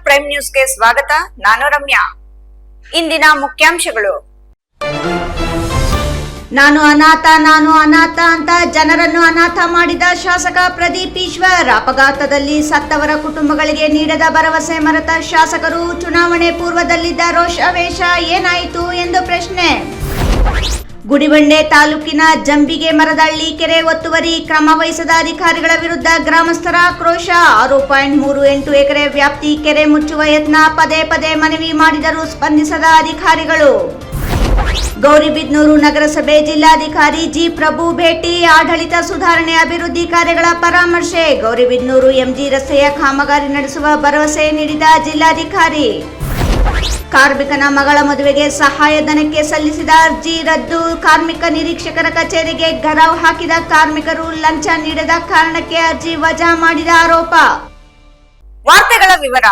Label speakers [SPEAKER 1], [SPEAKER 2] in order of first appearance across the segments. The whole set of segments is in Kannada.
[SPEAKER 1] ಪ್ರೈಮ್ ನ್ಯೂಸ್ಗೆ ಸ್ವಾಗತ. ನಾನು ರಮ್ಯಾ. ಇಂದಿನ ಮುಖ್ಯಾಂಶಗಳು.
[SPEAKER 2] ನಾನು ಅನಾಥ ಅಂತ ಜನರನ್ನು ಅನಾಥ ಮಾಡಿದ ಶಾಸಕ ಪ್ರದೀಪ್ ಈಶ್ವರ್. ಅಪಘಾತದಲ್ಲಿ ಸತ್ತವರ ಕುಟುಂಬಗಳಿಗೆ ನೀಡದ ಭರವಸೆ ಮರೆತ ಶಾಸಕರು. ಚುನಾವಣೆ ಪೂರ್ವದಲ್ಲಿದ್ದ ರೋಷಾವೇಶ ಏನಾಯಿತು ಎಂದು ಪ್ರಶ್ನೆ. ಗುಡಿಬಂಡೆ ತಾಲೂಕಿನ ಜಂಬಿಗೆ ಮರದಹಳ್ಳಿ ಕೆರೆ ಒತ್ತುವರಿ ಕ್ರಮ ವಹಿಸದ ಅಧಿಕಾರಿಗಳ ವಿರುದ್ಧ ಗ್ರಾಮಸ್ಥರ ಆಕ್ರೋಶ. 6.38 ಎಕರೆ ವ್ಯಾಪ್ತಿ ಕೆರೆ ಮುಚ್ಚುವ ಯತ್ನ. ಪದೇ ಪದೇ ಮನವಿ ಮಾಡಿದರೂ ಸ್ಪಂದಿಸದ ಅಧಿಕಾರಿಗಳು. ಗೌರಿಬಿದನೂರು ನಗರಸಭೆ ಜಿಲ್ಲಾಧಿಕಾರಿ ಜಿ ಪ್ರಭು ಭೇಟಿ. ಆಡಳಿತ ಸುಧಾರಣೆ ಅಭಿವೃದ್ಧಿ ಕಾರ್ಯಗಳ ಪರಾಮರ್ಶೆ. ಗೌರಿಬಿದನೂರು ಎಂಜಿ ರಸ್ತೆಯ ಕಾಮಗಾರಿ ನಡೆಸುವ ಭರವಸೆ ನೀಡಿದ ಜಿಲ್ಲಾಧಿಕಾರಿ. ಕಾರ್ಮಿಕನ ಮಗಳ ಮದುವೆಗೆ ಸಹಾಯಧನಕ್ಕೆ ಸಲ್ಲಿಸಿದ ಅರ್ಜಿ ರದ್ದು. ಕಾರ್ಮಿಕ ನಿರೀಕ್ಷಕರ ಕಚೇರಿಗೆ ಗರಾವ್ ಹಾಕಿದ ಕಾರ್ಮಿಕರು. ಲಂಚ ನೀಡದ ಕಾರಣಕ್ಕೆ ಅರ್ಜಿ ವಜಾ ಮಾಡಿದ ಆರೋಪ.
[SPEAKER 1] ವಾರ್ತೆಗಳ ವಿವರ.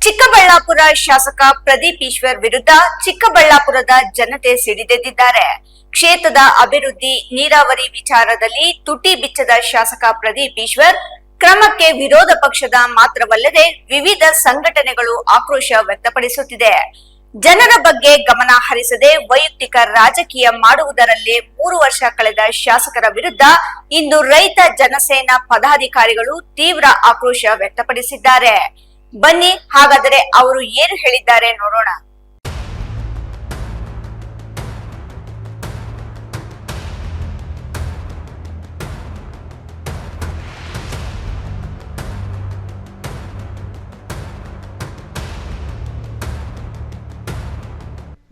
[SPEAKER 1] ಚಿಕ್ಕಬಳ್ಳಾಪುರ ಶಾಸಕ ಪ್ರದೀಪ್ ಈಶ್ವರ್ ವಿರುದ್ಧ ಚಿಕ್ಕಬಳ್ಳಾಪುರದ ಜನತೆ ಸಿಡಿದೆದ್ದಿದ್ದಾರೆ. ಕ್ಷೇತ್ರದ ಅಭಿವೃದ್ಧಿ, ನೀರಾವರಿ ವಿಚಾರದಲ್ಲಿ ತುಟಿ ಬಿಚ್ಚದ ಶಾಸಕ ಪ್ರದೀಪ್ ಈಶ್ವರ್ ಕ್ರಮಕ್ಕೆ ವಿರೋಧ ಪಕ್ಷದ ಮಾತ್ರವಲ್ಲದೆ ವಿವಿಧ ಸಂಘಟನೆಗಳು ಆಕ್ರೋಶ ವ್ಯಕ್ತಪಡಿಸುತ್ತಿದೆ. ಜನರ ಬಗ್ಗೆ ಗಮನ ಹರಿಸದೆ ವೈಯಕ್ತಿಕ ರಾಜಕೀಯ ಮಾಡುವುದರಲ್ಲೇ 3 ವರ್ಷ ಕಳೆದ ಶಾಸಕರ ವಿರುದ್ಧ ಇಂದು ರೈತ ಜನಸೇನಾ ಪದಾಧಿಕಾರಿಗಳು ತೀವ್ರ ಆಕ್ರೋಶ ವ್ಯಕ್ತಪಡಿಸಿದ್ದಾರೆ. ಬನ್ನಿ ಹಾಗಾದರೆ ಅವರು ಏನು ಹೇಳಿದ್ದಾರೆ ನೋಡೋಣ.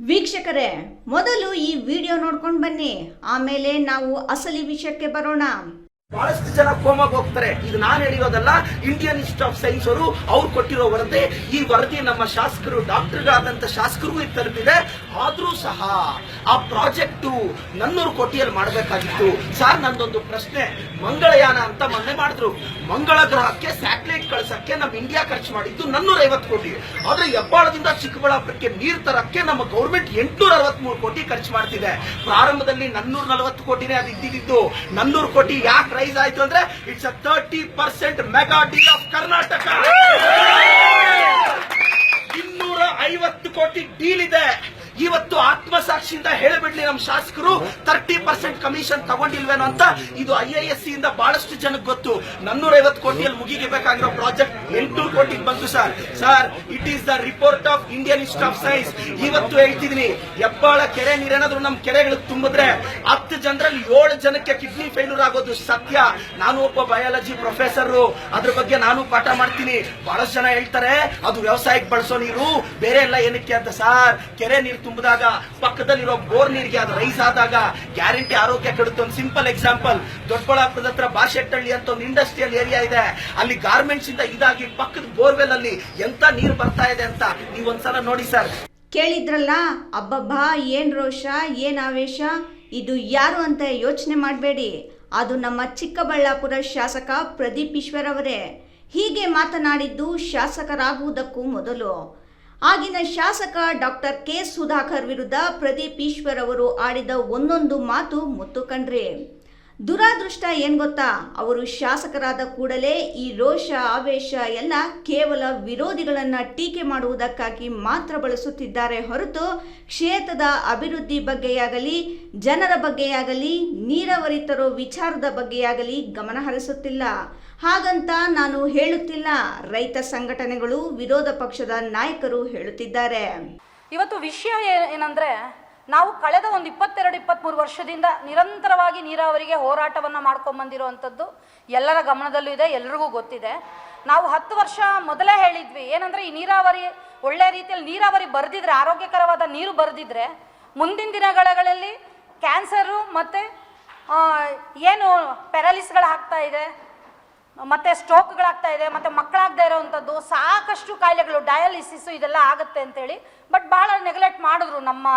[SPEAKER 2] ವೀಕ್ಷಕರೇ, ಮೊದಲು ಈ ವಿಡಿಯೋ ನೋಡ್ಕೊಂಡು ಬನ್ನಿ, ಆಮೇಲೆ ನಾವು ಅಸಲಿ ವಿಷಯಕ್ಕೆ ಬರೋಣ.
[SPEAKER 3] ಬಹಳಷ್ಟು ಜನ ಕೋಮಾಗ ಹೋಗ್ತಾರೆ. ಇದು ನಾನು ಹೇಳಿರೋದಲ್ಲ, ಇಂಡಿಯನ್ ಇನ್ಸ್ಟಿಟ್ಯೂಟ್ ಆಫ್ ಸೈನ್ಸ್ ಅವ್ರು ಕೊಟ್ಟಿರೋ ವರದಿ. ಈ ವರದಿ ನಮ್ಮ ಶಾಸಕರು, ಡಾಕ್ಟರ್ಗಳಾದಂತ ಶಾಸಕರಿಗೂ ಇದು ತಲುಪಿದೆ. ಆದ್ರೂ ಸಹ ಆ ಪ್ರಾಜೆಕ್ಟ್ 400 ಕೋಟಿಯಲ್ಲಿ ಮಾಡಬೇಕಾಗಿತ್ತು. ಸರ್, ನಂದೊಂದು ಪ್ರಶ್ನೆ. ಮಂಗಳಯಾನ ಅಂತ ಮೊನ್ನೆ ಮಾಡಿದ್ರು. ಮಂಗಳ ಗ್ರಹಕ್ಕೆ ಸ್ಯಾಟಲೈಟ್ ಕಳಿಸಕ್ಕೆ ನಮ್ಮ ಇಂಡಿಯಾ ಖರ್ಚು ಮಾಡಿದ್ದು 450 ಕೋಟಿ. ಆದ್ರೆ ಹೆಬ್ಬಾಳದಿಂದ ಚಿಕ್ಕಬಳ್ಳಾಪುರಕ್ಕೆ ನೀರ್ ತರಕ್ಕೆ ನಮ್ಮ ಗೌರ್ಮೆಂಟ್ 863 ಕೋಟಿ ಖರ್ಚು ಮಾಡ್ತಿದೆ. ಪ್ರಾರಂಭದಲ್ಲಿ 440 ಕೋಟಿನೇ ಅದು ಇದ್ದಿದ್ದು. 400 ಕೋಟಿ ಯಾಕೆ ರೈಸ್ ಆಯ್ತು ಅಂದ್ರೆ it's 30% mega deal of Karnataka. 250 ಕೋಟಿ ಡೀಲ್ ಇದೆ. ಇವತ್ತು ಆತ್ಮಸಾಕ್ಷಿಯಿಂದ ಹೇಳಿಬಿಡ್ಲಿ ನಮ್ಮ ಶಾಸಕರು 30% ಕಮಿಷನ್ ತಗೊಂಡಿಲ್ವೇನೋ ಅಂತ. ಇದು IISc ಇಂದ ಬಹಳಷ್ಟು ಜನಕ್ಕೆ ಗೊತ್ತು. 450 ಕೋಟಿಯಲ್ಲಿ ಮುಗಿಬೇಕಾಗಿರೋ ಪ್ರಾಜೆಕ್ಟ್ 800 ಕೋಟಿಗೆ ಬಂತು. Sir, it is the report of Indian institute of science. ಇವತ್ತು ಹೇಳ್ತಿದೀನಿ, ಹೆಬ್ಬಾಳ ಕೆರೆ ನೀರೇನಾದ್ರೂ ನಮ್ಮ ಕೆರೆಗಳಿಗೆ ತುಂಬಿದ್ರೆ 10 ಜನರಲ್ಲಿ 7 ಜನಕ್ಕೆ ಕಿಡ್ನಿ ಫೇಲ್ಯೂರ್ ಆಗೋದು ಸತ್ಯ. ನಾನು ಒಬ್ಬ ಬಯಾಲಜಿ ಪ್ರೊಫೆಸರ್, ಅದ್ರ ಬಗ್ಗೆ ನಾನು ಪಾಠ ಮಾಡ್ತೀನಿ. ಬಹಳಷ್ಟು ಜನ ಹೇಳ್ತಾರೆ ಅದು ವ್ಯವಸಾಯಕ್ಕೆ ಬಳಸೋ ನೀರು, ಬೇರೆ ಎಲ್ಲ ಏನಕ್ಕೆ ಅಂತ. ಸರ್, ಕೆರೆ ನೀರು ತುಂಬಿದಾಗ ಪಕ್ಕದಲ್ಲಿರೋ ಬೋರ್ ನೀರಿಗೆ ಅದು ರೈಸ್ ಆದಾಗ ಗ್ಯಾರಂಟಿ ಆರೋಗ್ಯ ಕೆಡುತ್ತೆ. ಒಂದು ಸಿಂಪಲ್ ಎಕ್ಸಾಂಪಲ್, ದೊಡ್ಡಬಳ್ಳಾಪುರದ ಹತ್ರ ಬಾಶೆಟ್ಟಹಳ್ಳಿ ಅಂತ ಒಂದು ಇಂಡಸ್ಟ್ರಿಯಲ್ ಏರಿಯಾ ಇದೆ. ಅಲ್ಲಿ ಗಾರ್ಮೆಂಟ್ಸ್ ಇಂದ ಇದಾಗಿ ಪಕ್ಕದ ಬೋರ್ವೆಲ್ ಅಲ್ಲಿ ಎಂತ ನೀರು ಬರ್ತಾ ಇದೆ ಅಂತ ನೀವೊಂದ್ಸಲ ನೋಡಿ. ಸರ್,
[SPEAKER 2] ಕೇಳಿದ್ರಲ್ಲ, ಅಬ್ಬಬ್ಬಾ, ಏನ್ ರೋಷ, ಏನ್ ಆವೇಶ. ಇದು ಯಾರು ಅಂತ ಯೋಚನೆ ಮಾಡಬೇಡಿ, ಅದು ನಮ್ಮ ಚಿಕ್ಕಬಳ್ಳಾಪುರ ಶಾಸಕ ಪ್ರದೀಪ್ ಈಶ್ವರ್ ಅವರೇ. ಹೀಗೆ ಮಾತನಾಡಿದ್ದು ಶಾಸಕರಾಗುವುದಕ್ಕೂ ಮೊದಲು. ಆಗಿನ ಶಾಸಕ ಡಾಕ್ಟರ್ ಕೆ ಸುಧಾಕರ್ ವಿರುದ್ಧ ಪ್ರದೀಪ್ ಈಶ್ವರ್ ಅವರು ಆಡಿದ ಒಂದೊಂದು ಮಾತು ಮುತ್ತು ಕಣ್ರಿ. ದುರಾದೃಷ್ಟ ಏನ್ ಗೊತ್ತಾ, ಅವರು ಶಾಸಕರಾದ ಕೂಡಲೇ ಈ ರೋಷ, ಆವೇಶ ಎಲ್ಲ ಕೇವಲ ವಿರೋಧಿಗಳನ್ನ ಟೀಕೆ ಮಾಡುವುದಕ್ಕಾಗಿ ಮಾತ್ರ ಬಳಸುತ್ತಿದ್ದಾರೆ ಹೊರತು ಕ್ಷೇತ್ರದ ಅಭಿವೃದ್ಧಿ ಬಗ್ಗೆಯಾಗಲಿ, ಜನರ ಬಗ್ಗೆಯಾಗಲಿ, ನೀರಾವರಿ ತರೋ ವಿಚಾರದ ಬಗ್ಗೆಯಾಗಲಿ ಗಮನ ಹರಿಸುತ್ತಿಲ್ಲ. ಹಾಗಂತ ನಾನು ಹೇಳುತ್ತಿಲ್ಲ, ರೈತ ಸಂಘಟನೆಗಳು, ವಿರೋಧ ಪಕ್ಷದ ನಾಯಕರು ಹೇಳುತ್ತಿದ್ದಾರೆ.
[SPEAKER 4] ಇವತ್ತು ವಿಷಯ ಏನಂದ್ರೆ, ನಾವು ಕಳೆದ ಒಂದು 22-23 ವರ್ಷದಿಂದ ನಿರಂತರವಾಗಿ ನೀರಾವರಿಗೆ ಹೋರಾಟವನ್ನು ಮಾಡ್ಕೊಂಡು ಬಂದಿರುವಂಥದ್ದು ಎಲ್ಲರ ಗಮನದಲ್ಲೂ ಇದೆ, ಎಲ್ರಿಗೂ ಗೊತ್ತಿದೆ. ನಾವು 10 ವರ್ಷ ಮೊದಲೇ ಹೇಳಿದ್ವಿ ಏನಂದರೆ, ಈ ನೀರಾವರಿ ಒಳ್ಳೆ ರೀತಿಯಲ್ಲಿ ನೀರಾವರಿ ಬರೆದಿದ್ರೆ, ಆರೋಗ್ಯಕರವಾದ ನೀರು ಬರೆದಿದ್ರೆ ಮುಂದಿನ ದಿನಗಳಲ್ಲಿ ಕ್ಯಾನ್ಸರು ಮತ್ತು ಏನು ಪ್ಯಾರಾಲಿಸ್ಗಳಾಗ್ತಾ ಇದೆ, ಮತ್ತು ಸ್ಟ್ರೋಕ್ಗಳಾಗ್ತಾ ಇದೆ, ಮತ್ತು ಮಕ್ಕಳಾಗದೇ ಇರೋವಂಥದ್ದು ಸಾಕಷ್ಟು ಕಾಯಿಲೆಗಳು, ಡಯಾಲಿಸಿಸು ಇದೆಲ್ಲ ಆಗುತ್ತೆ ಅಂತೇಳಿ. ಬಟ್ ಭಾಳ ನೆಗ್ಲೆಕ್ಟ್ ಮಾಡಿದ್ರು ನಮ್ಮ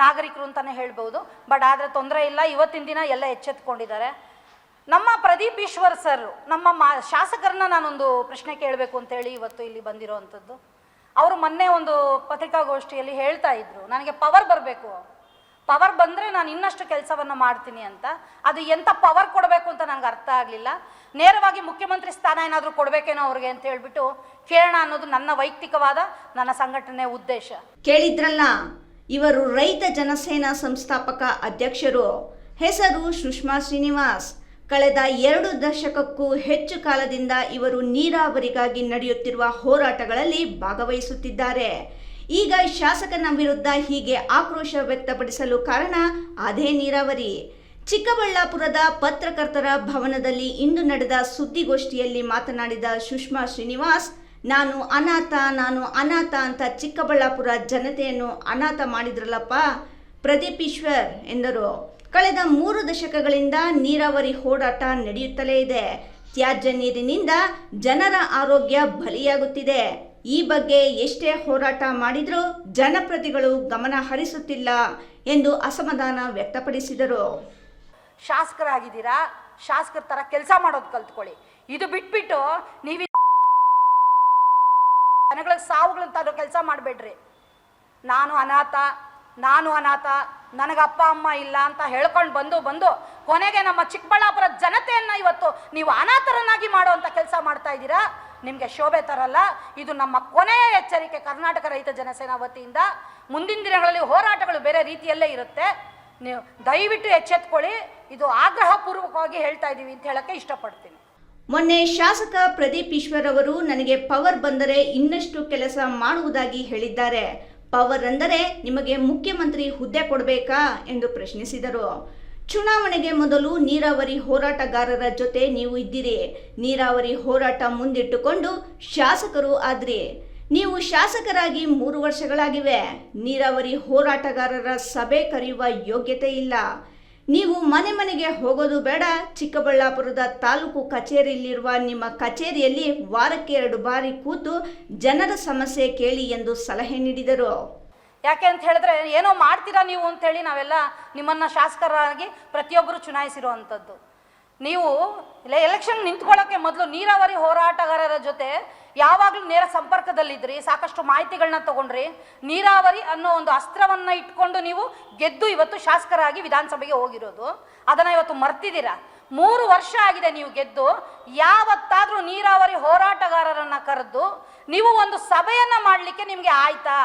[SPEAKER 4] ನಾಗರಿಕರು ಅಂತಲೇ ಹೇಳ್ಬೋದು. ಬಟ್ ಆದರೆ ತೊಂದರೆ ಇಲ್ಲ, ಇವತ್ತಿನ ದಿನ ಎಲ್ಲ ಎಚ್ಚೆತ್ಕೊಂಡಿದ್ದಾರೆ. ನಮ್ಮ ಪ್ರದೀಪ್ ಈಶ್ವರ್ ಸರ್, ನಮ್ಮ ಶಾಸಕರನ್ನ ನಾನೊಂದು ಪ್ರಶ್ನೆ ಕೇಳಬೇಕು ಅಂತೇಳಿ ಇವತ್ತು ಇಲ್ಲಿ ಬಂದಿರೋವಂಥದ್ದು. ಅವರು ಮೊನ್ನೆ ಒಂದು ಪತ್ರಿಕಾಗೋಷ್ಠಿಯಲ್ಲಿ ಹೇಳ್ತಾ ಇದ್ರು, ನನಗೆ ಪವರ್ ಬರಬೇಕು, ಪವರ್ ಬಂದರೆ ನಾನು ಇನ್ನಷ್ಟು ಕೆಲಸವನ್ನು ಮಾಡ್ತೀನಿ ಅಂತ. ಅದು ಎಂಥ ಪವರ್ ಕೊಡಬೇಕು ಅಂತ ನನಗೆ ಅರ್ಥ ಆಗಲಿಲ್ಲ. ನೇರವಾಗಿ ಮುಖ್ಯಮಂತ್ರಿ ಸ್ಥಾನ ಏನಾದರೂ ಕೊಡಬೇಕೇನೋ ಅವ್ರಿಗೆ ಅಂತ ಹೇಳ್ಬಿಟ್ಟು ಕೇಳೋಣ ಅನ್ನೋದು ನನ್ನ ವೈಯಕ್ತಿಕವಾದ ನನ್ನ ಸಂಘಟನೆ ಉದ್ದೇಶ.
[SPEAKER 2] ಕೇಳಿದ್ರಲ್ಲ, ಇವರು ರೈತ ಜನಸೇನಾ ಸಂಸ್ಥಾಪಕ ಅಧ್ಯಕ್ಷರು. ಹೆಸರು ಸುಷ್ಮಾ ಶ್ರೀನಿವಾಸ್. ಕಳೆದ 2 ದಶಕಕ್ಕೂ ಹೆಚ್ಚು ಕಾಲದಿಂದ ಇವರು ನೀರಾವರಿಗಾಗಿ ನಡೆಯುತ್ತಿರುವ ಹೋರಾಟಗಳಲ್ಲಿ ಭಾಗವಹಿಸುತ್ತಿದ್ದಾರೆ. ಈಗ ಶಾಸಕನ ವಿರುದ್ಧ ಹೀಗೆ ಆಕ್ರೋಶ ವ್ಯಕ್ತಪಡಿಸಲು ಕಾರಣ ಅದೇ ನೀರಾವರಿ. ಚಿಕ್ಕಬಳ್ಳಾಪುರದ ಪತ್ರಕರ್ತರ ಭವನದಲ್ಲಿ ಇಂದು ನಡೆದ ಸುದ್ದಿಗೋಷ್ಠಿಯಲ್ಲಿ ಮಾತನಾಡಿದ ಸುಷ್ಮಾ ಶ್ರೀನಿವಾಸ್, ನಾನು ಅನಾಥ ಅಂತ ಚಿಕ್ಕಬಳ್ಳಾಪುರ ಜನತೆಯನ್ನು ಅನಾಥ ಮಾಡಿದ್ರಲ್ಲಪ್ಪ ಪ್ರದೀಪ್ ಈಶ್ವರ್ ಎಂದರು. ಕಳೆದ 3 ದಶಕಗಳಿಂದ ನೀರಾವರಿ ಹೋರಾಟ ನಡೆಯುತ್ತಲೇ ಇದೆ. ತ್ಯಾಜ್ಯ ನೀರಿನಿಂದ ಜನರ ಆರೋಗ್ಯ ಬಲಿಯಾಗುತ್ತಿದೆ. ಈ ಬಗ್ಗೆ ಎಷ್ಟೇ ಹೋರಾಟ ಮಾಡಿದರೂ ಜನಪ್ರತಿಗಳು ಗಮನ ಹರಿಸುತ್ತಿಲ್ಲ ಎಂದು ಅಸಮಾಧಾನ ವ್ಯಕ್ತಪಡಿಸಿದರು.
[SPEAKER 4] ಶಾಸಕರಾಗಿದ್ದೀರಾ, ಶಾಸಕರ ಥರ ಕೆಲಸ ಮಾಡೋದು ಕಲ್ತ್ಕೊಳ್ಳಿ. ಇದು ಬಿಟ್ಬಿಟ್ಟು ನೀವು ಜನಗಳಿಗೆ ಸಾವುಗಳಂತ ಕೆಲಸ ಮಾಡಬೇಡ್ರಿ. ನಾನು ಅನಾಥ, ನನಗೆ ಅಪ್ಪ ಅಮ್ಮ ಇಲ್ಲ ಅಂತ ಹೇಳ್ಕೊಂಡು ಬಂದು ಕೊನೆಗೆ ನಮ್ಮ ಚಿಕ್ಕಬಳ್ಳಾಪುರ ಜನತೆಯನ್ನು ಇವತ್ತು ನೀವು ಅನಾಥರನ್ನಾಗಿ ಮಾಡುವಂಥ ಕೆಲಸ ಮಾಡ್ತಾ ಇದ್ದೀರಾ. ನಿಮಗೆ ಶೋಭೆ ತರಲ್ಲ. ಇದು ನಮ್ಮ ಕೊನೆಯ ಎಚ್ಚರಿಕೆ ಕರ್ನಾಟಕ ರೈತ ಜನಸೇನಾ ವತಿಯಿಂದ. ಮುಂದಿನ ದಿನಗಳಲ್ಲಿ ಹೋರಾಟಗಳು ಬೇರೆ ರೀತಿಯಲ್ಲೇ ಇರುತ್ತೆ. ನೀವು ದಯವಿಟ್ಟು ಎಚ್ಚೆತ್ಕೊಳ್ಳಿ. ಇದು ಆಗ್ರಹಪೂರ್ವಕವಾಗಿ ಹೇಳ್ತಾ ಇದ್ದೀವಿ ಅಂತ ಹೇಳಕ್ಕೆ ಇಷ್ಟಪಡ್ತೀನಿ.
[SPEAKER 2] ಮೊನ್ನೆ ಶಾಸಕ ಪ್ರದೀಪ್ ಈಶ್ವರ್ ಅವರು ನನಗೆ ಪವರ್ ಬಂದರೆ ಇನ್ನಷ್ಟು ಕೆಲಸ ಮಾಡುವುದಾಗಿ ಹೇಳಿದ್ದಾರೆ. ಪವರ್ ಅಂದರೆ ನಿಮಗೆ ಮುಖ್ಯಮಂತ್ರಿ ಹುದ್ದೆ ಕೊಡಬೇಕಾ ಎಂದು ಪ್ರಶ್ನಿಸಿದರು. ಚುನಾವಣೆಗೆ ಮೊದಲು ನೀರಾವರಿ ಹೋರಾಟಗಾರರ ಜೊತೆ ನೀವು ಇದ್ದೀರಿ. ನೀರಾವರಿ ಹೋರಾಟ ಮುಂದಿಟ್ಟುಕೊಂಡು ಶಾಸಕರು ಆದ್ರಿ. ನೀವು ಶಾಸಕರಾಗಿ 3 ವರ್ಷಗಳಾಗಿವೆ. ನೀರಾವರಿ ಹೋರಾಟಗಾರರ ಸಭೆ ಕರೆಯುವ ಯೋಗ್ಯತೆ ಇಲ್ಲ. ನೀವು ಮನೆಗೆ ಹೋಗೋದು ಬೇಡ. ಚಿಕ್ಕಬಳ್ಳಾಪುರದ ತಾಲೂಕು ಕಚೇರಿಯಲ್ಲಿರುವ ನಿಮ್ಮ ಕಚೇರಿಯಲ್ಲಿ ವಾರಕ್ಕೆ 2 ಬಾರಿ ಕೂತು ಜನರ ಸಮಸ್ಯೆ ಕೇಳಿ ಎಂದು ಸಲಹೆ ನೀಡಿದರು.
[SPEAKER 4] ಯಾಕೆ ಅಂತ ಹೇಳಿದ್ರೆ ಏನೋ ಮಾಡ್ತೀರಾ ನೀವು ಅಂತೇಳಿ ನಾವೆಲ್ಲ ನಿಮ್ಮನ್ನು ಶಾಸಕರಾಗಿ ಪ್ರತಿಯೊಬ್ಬರು ಚುನಾಯಿಸಿರುವಂಥದ್ದು. ನೀವು ಎಲೆಕ್ಷನ್ ನಿಂತ್ಕೊಳ್ಳೋಕ್ಕೆ ಮೊದಲು ನೀರಾವರಿ ಹೋರಾಟಗಾರರ ಜೊತೆ ಯಾವಾಗಲೂ ನೇರ ಸಂಪರ್ಕದಲ್ಲಿದ್ರಿ, ಸಾಕಷ್ಟು ಮಾಹಿತಿಗಳನ್ನ ತಗೊಂಡ್ರಿ. ನೀರಾವರಿ ಅನ್ನೋ ಒಂದು ಅಸ್ತ್ರವನ್ನು ಇಟ್ಕೊಂಡು ನೀವು ಗೆದ್ದು ಇವತ್ತು ಶಾಸಕರಾಗಿ ವಿಧಾನಸಭೆಗೆ ಹೋಗಿರೋದು. ಅದನ್ನು ಇವತ್ತು ಮರ್ತಿದ್ದೀರಾ. 3 ವರ್ಷ ಆಗಿದೆ ನೀವು ಗೆದ್ದು. ಯಾವತ್ತಾದರೂ ನೀರಾವರಿ ಹೋರಾಟಗಾರರನ್ನು ಕರೆದು ನೀವು ಒಂದು ಸಭೆಯನ್ನು ಮಾಡಲಿಕ್ಕೆ ನಿಮಗೆ ಆಯ್ತಾ?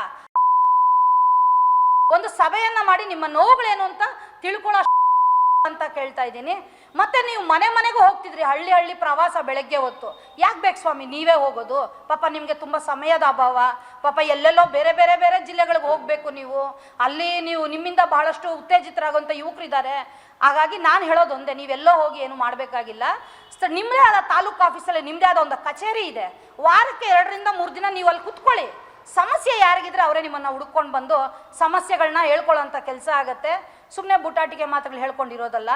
[SPEAKER 4] ಒಂದು ಸಭೆಯನ್ನು ಮಾಡಿ ನಿಮ್ಮ ನೋವುಗಳೇನು ಅಂತ ತಿಳ್ಕೊಳ್ಳೋ ಅಂತ ಕೇಳ್ತಾ ಇದ್ದೀನಿ. ಮತ್ತೆ ನೀವು ಮನೆಗೂ ಹೋಗ್ತಿದ್ರಿ, ಹಳ್ಳಿ ಪ್ರವಾಸ ಬೆಳಗ್ಗೆ ಹೊತ್ತು. ಯಾಕೆ ಬೇಕು ಸ್ವಾಮಿ ನೀವೇ ಹೋಗೋದು? ಪಾಪ ನಿಮಗೆ ತುಂಬ ಸಮಯದ ಅಭಾವ. ಪಾಪ ಎಲ್ಲೆಲ್ಲೋ ಬೇರೆ ಜಿಲ್ಲೆಗಳಿಗೆ ಹೋಗಬೇಕು ನೀವು. ಅಲ್ಲಿ ನೀವು ನಿಮ್ಮಿಂದ ಬಹಳಷ್ಟು ಉತ್ತೇಜಿತರಾಗುವಂಥ ಯುವಕರಿದ್ದಾರೆ. ಹಾಗಾಗಿ ನಾನು ಹೇಳೋದು ಒಂದೇ, ನೀವೆಲ್ಲೋ ಹೋಗಿ ಏನು ಮಾಡಬೇಕಾಗಿಲ್ಲ. ನಿಮ್ಮದೇ ಆದ ತಾಲೂಕು ಆಫೀಸಲ್ಲಿ ನಿಮ್ಮದೇ ಆದ ಒಂದು ಕಚೇರಿ ಇದೆ. ವಾರಕ್ಕೆ 2 ರಿಂದ 3 ದಿನ ನೀವು ಅಲ್ಲಿ ಕುತ್ಕೊಳ್ಳಿ. ಸಮಸ್ಯೆ ಯಾರಿಗಿದ್ರೆ ಅವರೇ ನಿಮ್ಮನ್ನು ಹುಡುಕೊಂಡು ಬಂದು ಸಮಸ್ಯೆಗಳನ್ನ ಹೇಳ್ಕೊಳ್ಳೋಂಥ ಕೆಲಸ ಆಗುತ್ತೆ. ಸುಮ್ಮನೆ ಬುಟಾಟಿಗೆ ಮಾತುಗಳು ಹೇಳ್ಕೊಂಡಿರೋದಲ್ಲ.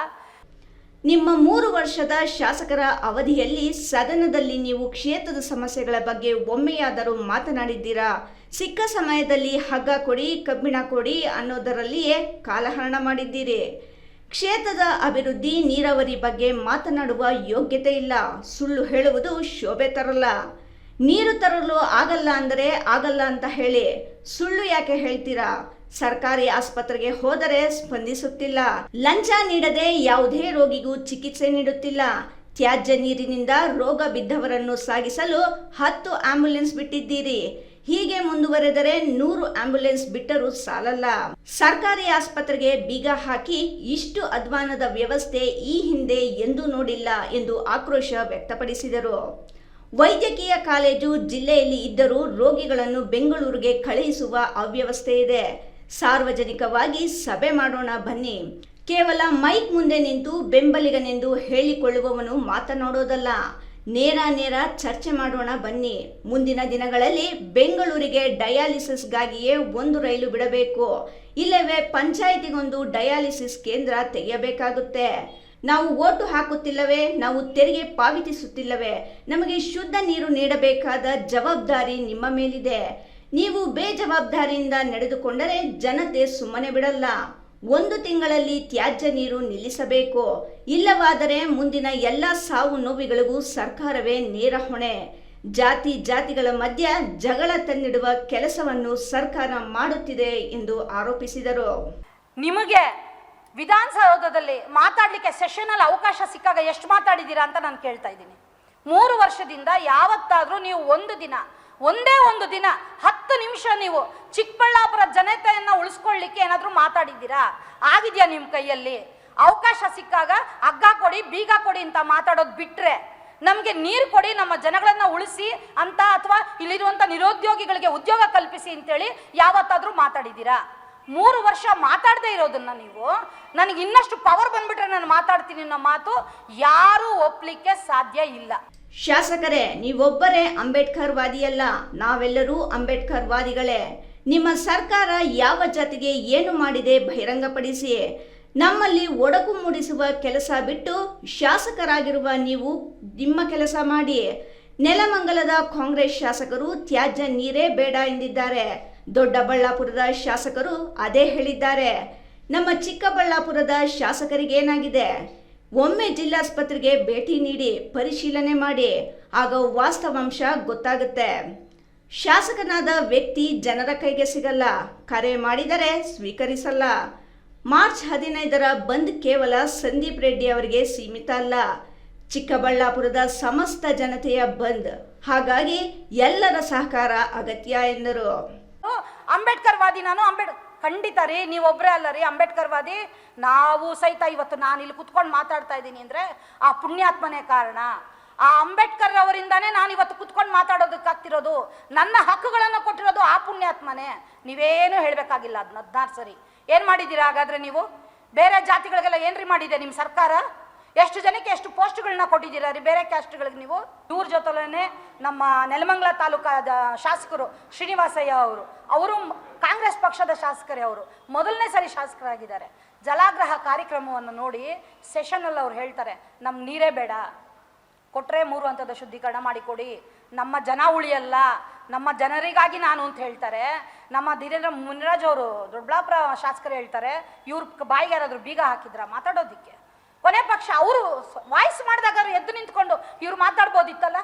[SPEAKER 2] ನಿಮ್ಮ 3 ವರ್ಷದ ಶಾಸಕರ ಅವಧಿಯಲ್ಲಿ ಸದನದಲ್ಲಿ ನೀವು ಕ್ಷೇತ್ರದ ಸಮಸ್ಯೆಗಳ ಬಗ್ಗೆ ಒಮ್ಮೆಯಾದರೂ ಮಾತನಾಡಿದ್ದೀರಾ? ಸಿಕ್ಕ ಸಮಯದಲ್ಲಿ ಹಗ್ಗ ಕೊಡಿ, ಕಬ್ಬಿಣ ಕೊಡಿ ಅನ್ನೋದರಲ್ಲಿಯೇ ಕಾಲಹರಣ ಮಾಡಿದ್ದೀರಿ. ಕ್ಷೇತ್ರದ ಅಭಿವೃದ್ಧಿ, ನೀರಾವರಿ ಬಗ್ಗೆ ಮಾತನಾಡುವ ಯೋಗ್ಯತೆ ಇಲ್ಲ. ಸುಳ್ಳು ಹೇಳುವುದು ಶೋಭೆ ತರಲ್ಲ. ನೀರು ತರಲು ಆಗಲ್ಲ ಅಂದರೆ ಆಗಲ್ಲ ಅಂತ ಹೇಳಿ ಸುಳ್ಳು ಯಾಕೆ ಹೇಳ್ತೀರಾ? ಸರ್ಕಾರಿ ಆಸ್ಪತ್ರೆಗೆ ಹೋದರೆ ಸ್ಪಂದಿಸುತ್ತಿಲ್ಲ. ಲಂಚ ನೀಡದೆ ಯಾವುದೇ ರೋಗಿಗೂ ಚಿಕಿತ್ಸೆ ನೀಡುತ್ತಿಲ್ಲ. ತ್ಯಾಜ್ಯ ನೀರಿನಿಂದ ರೋಗ ಬಿದ್ದವರನ್ನು ಸಾಗಿಸಲು 10 ಆಂಬ್ಯುಲೆನ್ಸ್ ಬಿಟ್ಟಿದ್ದೀರಿ. ಹೀಗೆ ಮುಂದುವರೆದರೆ 100 ಆಂಬ್ಯುಲೆನ್ಸ್ ಬಿಟ್ಟರೂ ಸಾಲಲ್ಲ. ಸರ್ಕಾರಿ ಆಸ್ಪತ್ರೆಗೆ ಬೀಗ ಹಾಕಿ ಇಷ್ಟು ಅಧ್ವಾನದ ವ್ಯವಸ್ಥೆ ಈ ಹಿಂದೆ ಎಂದೂ ನೋಡಿಲ್ಲ ಎಂದು ಆಕ್ರೋಶ ವ್ಯಕ್ತಪಡಿಸಿದರು. ವೈದ್ಯಕೀಯ ಕಾಲೇಜು ಜಿಲ್ಲೆಯಲ್ಲಿ ಇದ್ದರೂ ರೋಗಿಗಳನ್ನು ಬೆಂಗಳೂರಿಗೆ ಕಳುಹಿಸುವ ಅವ್ಯವಸ್ಥೆ ಇದೆ. ಸಾರ್ವಜನಿಕವಾಗಿ ಸಭೆ ಮಾಡೋಣ ಬನ್ನಿ. ಕೇವಲ ಮೈಕ್ ಮುಂದೆ ನಿಂತು ಬೆಂಬಲಿಗನೆಂದು ಹೇಳಿಕೊಳ್ಳುವವನು ಮಾತನಾಡೋದಲ್ಲ. ನೇರ ಚರ್ಚೆ ಮಾಡೋಣ ಬನ್ನಿ. ಮುಂದಿನ ದಿನಗಳಲ್ಲಿ ಬೆಂಗಳೂರಿಗೆ ಡಯಾಲಿಸಿಸ್ಗಾಗಿಯೇ 1 ರೈಲು ಬಿಡಬೇಕು. ಇಲ್ಲವೇ ಪಂಚಾಯಿತಿಗೊಂದು ಡಯಾಲಿಸಿಸ್ ಕೇಂದ್ರ ತೆಗೆಯಬೇಕಾಗುತ್ತೆ. ನಾವು ಓಟು ಹಾಕುತ್ತಿಲ್ಲವೇ? ನಾವು ತೆರಿಗೆ ಪಾವತಿಸುತ್ತಿಲ್ಲವೇ? ನಮಗೆ ಶುದ್ಧ ನೀರು ನೀಡಬೇಕಾದ ಜವಾಬ್ದಾರಿ ನಿಮ್ಮ ಮೇಲಿದೆ. ನೀವು ಬೇಜವಾಬ್ದಾರಿಯಿಂದ ನಡೆದುಕೊಂಡರೆ ಜನತೆ ಸುಮ್ಮನೆ ಬಿಡಲ್ಲ. 1 ತಿಂಗಳಲ್ಲಿ ತ್ಯಾಜ್ಯ ನೀರು ನಿಲ್ಲಿಸಬೇಕು. ಇಲ್ಲವಾದರೆ ಮುಂದಿನ ಎಲ್ಲ ಸಾವು ನೋವುಗಳಿಗೂ ಸರ್ಕಾರವೇ ನೇರ ಹೊಣೆ. ಜಾತಿಗಳ ಮಧ್ಯ ಜಗಳ ತಂದಿಡುವ ಕೆಲಸವನ್ನು ಸರ್ಕಾರ ಮಾಡುತ್ತಿದೆ ಎಂದು ಆರೋಪಿಸಿದರು.
[SPEAKER 4] ನಿಮಗೆ ವಿಧಾನಸೌಧದಲ್ಲಿ ಮಾತಾಡಲಿಕ್ಕೆ ಸೆಷನಲ್ಲಿ ಅವಕಾಶ ಸಿಕ್ಕಾಗ ಎಷ್ಟು ಮಾತಾಡಿದ್ದೀರಾ ಅಂತ ನಾನು ಕೇಳ್ತಾ ಇದ್ದೀನಿ. 3 ವರ್ಷದಿಂದ ಯಾವತ್ತಾದರೂ ನೀವು ಒಂದೇ ಒಂದು ದಿನ 10 ನಿಮಿಷ ನೀವು ಚಿಕ್ಕಬಳ್ಳಾಪುರ ಜನತೆಯನ್ನು ಉಳಿಸ್ಕೊಳ್ಳಿಕ್ಕೆ ಏನಾದರೂ ಮಾತಾಡಿದ್ದೀರಾ? ಆಗಿದೆಯಾ ನಿಮ್ಮ ಕೈಯಲ್ಲಿ? ಅವಕಾಶ ಸಿಕ್ಕಾಗ ಹಗ್ಗ ಕೊಡಿ ಬೀಗ ಕೊಡಿ ಅಂತ ಮಾತಾಡೋದು ಬಿಟ್ರೆ ನಮಗೆ ನೀರು ಕೊಡಿ, ನಮ್ಮ ಜನಗಳನ್ನ ಉಳಿಸಿ ಅಂತ, ಅಥವಾ ಇಲ್ಲಿರುವಂಥ ನಿರುದ್ಯೋಗಿಗಳಿಗೆ ಉದ್ಯೋಗ ಕಲ್ಪಿಸಿ ಅಂತೇಳಿ ಯಾವತ್ತಾದರೂ ಮಾತಾಡಿದ್ದೀರಾ? 3 ವರ್ಷ ಮಾತಾಡದೇ ಇರೋದನ್ನ ನೀವು ನನಗೆ ಇನ್ನಷ್ಟು ಪವರ್ ಬಂದ್ಬಿಟ್ರೆ ನಾನು ಮಾತಾಡ್ತೀನಿ ಅನ್ನೋ ಮಾತು ಯಾರೂ ಒಪ್ಪಲಿಕ್ಕೆ ಸಾಧ್ಯ ಇಲ್ಲ.
[SPEAKER 2] ಶಾಸಕರೇ, ನೀವೊಬ್ಬರೇ ಅಂಬೇಡ್ಕರ್ ವಾದಿಯಲ್ಲ, ನಾವೆಲ್ಲರೂ ಅಂಬೇಡ್ಕರ್ ವಾದಿಗಳೇ. ನಿಮ್ಮ ಸರ್ಕಾರ ಯಾವ ಜಾತಿಗೆ ಏನು ಮಾಡಿದೆ ಬಹಿರಂಗಪಡಿಸಿ. ನಮ್ಮಲ್ಲಿ ಒಡಕು ಮೂಡಿಸುವ ಕೆಲಸ ಬಿಟ್ಟು ಶಾಸಕರಾಗಿರುವ ನೀವು ನಿಮ್ಮ ಕೆಲಸ ಮಾಡಿ. ನೆಲಮಂಗಲದ ಕಾಂಗ್ರೆಸ್ ಶಾಸಕರು ತ್ಯಾಜ್ಯ ನೀರೇ ಬೇಡ ಎಂದಿದ್ದಾರೆ. ದೊಡ್ಡಬಳ್ಳಾಪುರದ ಶಾಸಕರು ಅದೇ ಹೇಳಿದ್ದಾರೆ. ನಮ್ಮ ಚಿಕ್ಕಬಳ್ಳಾಪುರದ ಶಾಸಕರಿಗೇನಾಗಿದೆ? ಒಮ್ಮೆ ಜಿಲ್ಲಾಸ್ಪತ್ರೆಗೆ ಭೇಟಿ ನೀಡಿ ಪರಿಶೀಲನೆ ಮಾಡಿ, ಆಗ ವಾಸ್ತವಾಂಶ ಗೊತ್ತಾಗುತ್ತೆ. ಶಾಸಕನಾದ ವ್ಯಕ್ತಿ ಜನರ ಕೈಗೆ ಸಿಗಲ್ಲ, ಕರೆ ಮಾಡಿದರೆ ಸ್ವೀಕರಿಸಲ್ಲ. ಮಾರ್ಚ್ 15ರ ಬಂದ್ ಕೇವಲ ಸಂದೀಪ್ ರೆಡ್ಡಿ ಅವರಿಗೆ ಸೀಮಿತ ಅಲ್ಲ, ಚಿಕ್ಕಬಳ್ಳಾಪುರದ ಸಮಸ್ತ ಜನತೆಯ ಬಂದ್. ಹಾಗಾಗಿ ಎಲ್ಲರ ಸಹಕಾರ ಅಗತ್ಯ ಎಂದರು.
[SPEAKER 4] ಅಂಬೇಡ್ಕರ್ ವಾದಿ ನಾನು ಖಂಡಿತ ರೀ, ನೀವೊಬ್ಬರೇ ಅಲ್ಲ ರೀ ಅಂಬೇಡ್ಕರ್ ವಾದಿ. ನಾವು ಸಹಿತ ಇವತ್ತು ನಾನು ಇಲ್ಲಿ ಕುತ್ಕೊಂಡು ಮಾತಾಡ್ತಾ ಇದ್ದೀನಿ ಅಂದರೆ ಆ ಪುಣ್ಯಾತ್ಮನೇ ಕಾರಣ. ಆ ಅಂಬೇಡ್ಕರ್ ಅವರಿಂದಾನೇ ನಾನು ಇವತ್ತು ಕುತ್ಕೊಂಡು ಮಾತಾಡೋದಕ್ಕಾಗ್ತಿರೋದು. ನನ್ನ ಹಕ್ಕುಗಳನ್ನು ಕೊಟ್ಟಿರೋದು ಆ ಪುಣ್ಯಾತ್ಮನೇ. ನೀವೇನು ಹೇಳಬೇಕಾಗಿಲ್ಲ. ಅದನ್ನ 16 ಸರಿ ಏನು ಮಾಡಿದ್ದೀರಾ ಹಾಗಾದರೆ ನೀವು? ಬೇರೆ ಜಾತಿಗಳಿಗೆಲ್ಲ ಏನ್ರಿ ಮಾಡಿದೆ ನಿಮ್ಮ ಸರ್ಕಾರ? ಎಷ್ಟು ಜನಕ್ಕೆ ಎಷ್ಟು ಪೋಸ್ಟ್ಗಳನ್ನ ಕೊಟ್ಟಿದ್ದೀರಾ ರೀ ಬೇರೆ ಕ್ಯಾಸ್ಟ್ಗಳಿಗೆ ನೀವು? ಇವ್ರ ಜೊತೆಲೇ ನಮ್ಮ ನೆಲಮಂಗಲ ತಾಲೂಕಾದ ಶಾಸಕರು ಶ್ರೀನಿವಾಸಯ್ಯ ಅವರು ಕಾಂಗ್ರೆಸ್ ಪಕ್ಷದ ಶಾಸಕರೇ. ಅವರು ಮೊದಲನೇ ಸರಿ ಶಾಸಕರಾಗಿದ್ದಾರೆ. ಜಲಾಗ್ರಹ ಕಾರ್ಯಕ್ರಮವನ್ನು ನೋಡಿ ಸೆಷನಲ್ಲಿ ಅವ್ರು ಹೇಳ್ತಾರೆ, ನಮ್ಮ ನೀರೇ ಬೇಡ, ಕೊಟ್ಟರೆ 3 ಹಂತದ ಶುದ್ಧೀಕರಣ ಮಾಡಿಕೊಡಿ, ನಮ್ಮ ಜನ ಉಳಿಯಲ್ಲ, ನಮ್ಮ ಜನರಿಗಾಗಿ ನಾನು ಅಂತ ಹೇಳ್ತಾರೆ. ನಮ್ಮ ಧೀರೇಂದ್ರ ಮುನಿರಾಜ್ ಅವರು ದೊಡ್ಡಬಳ್ಳಾಪುರ ಶಾಸಕರು ಹೇಳ್ತಾರೆ, ಇವ್ರ ಬಾಯಿಗೆ ಯಾರಾದರೂ ಬೀಗ ಹಾಕಿದ್ರ ಮಾತಾಡೋದಕ್ಕೆ? ಕೊನೆ ಪಕ್ಷ ಅವರು ವಾಯ್ಸ್ ಮಾಡಿದಾಗ ಎದ್ದು ನಿಂತ್ಕೊಂಡು ಇವ್ರು ಮಾತಾಡ್ಬೋದಿತ್ತಲ್ಲ.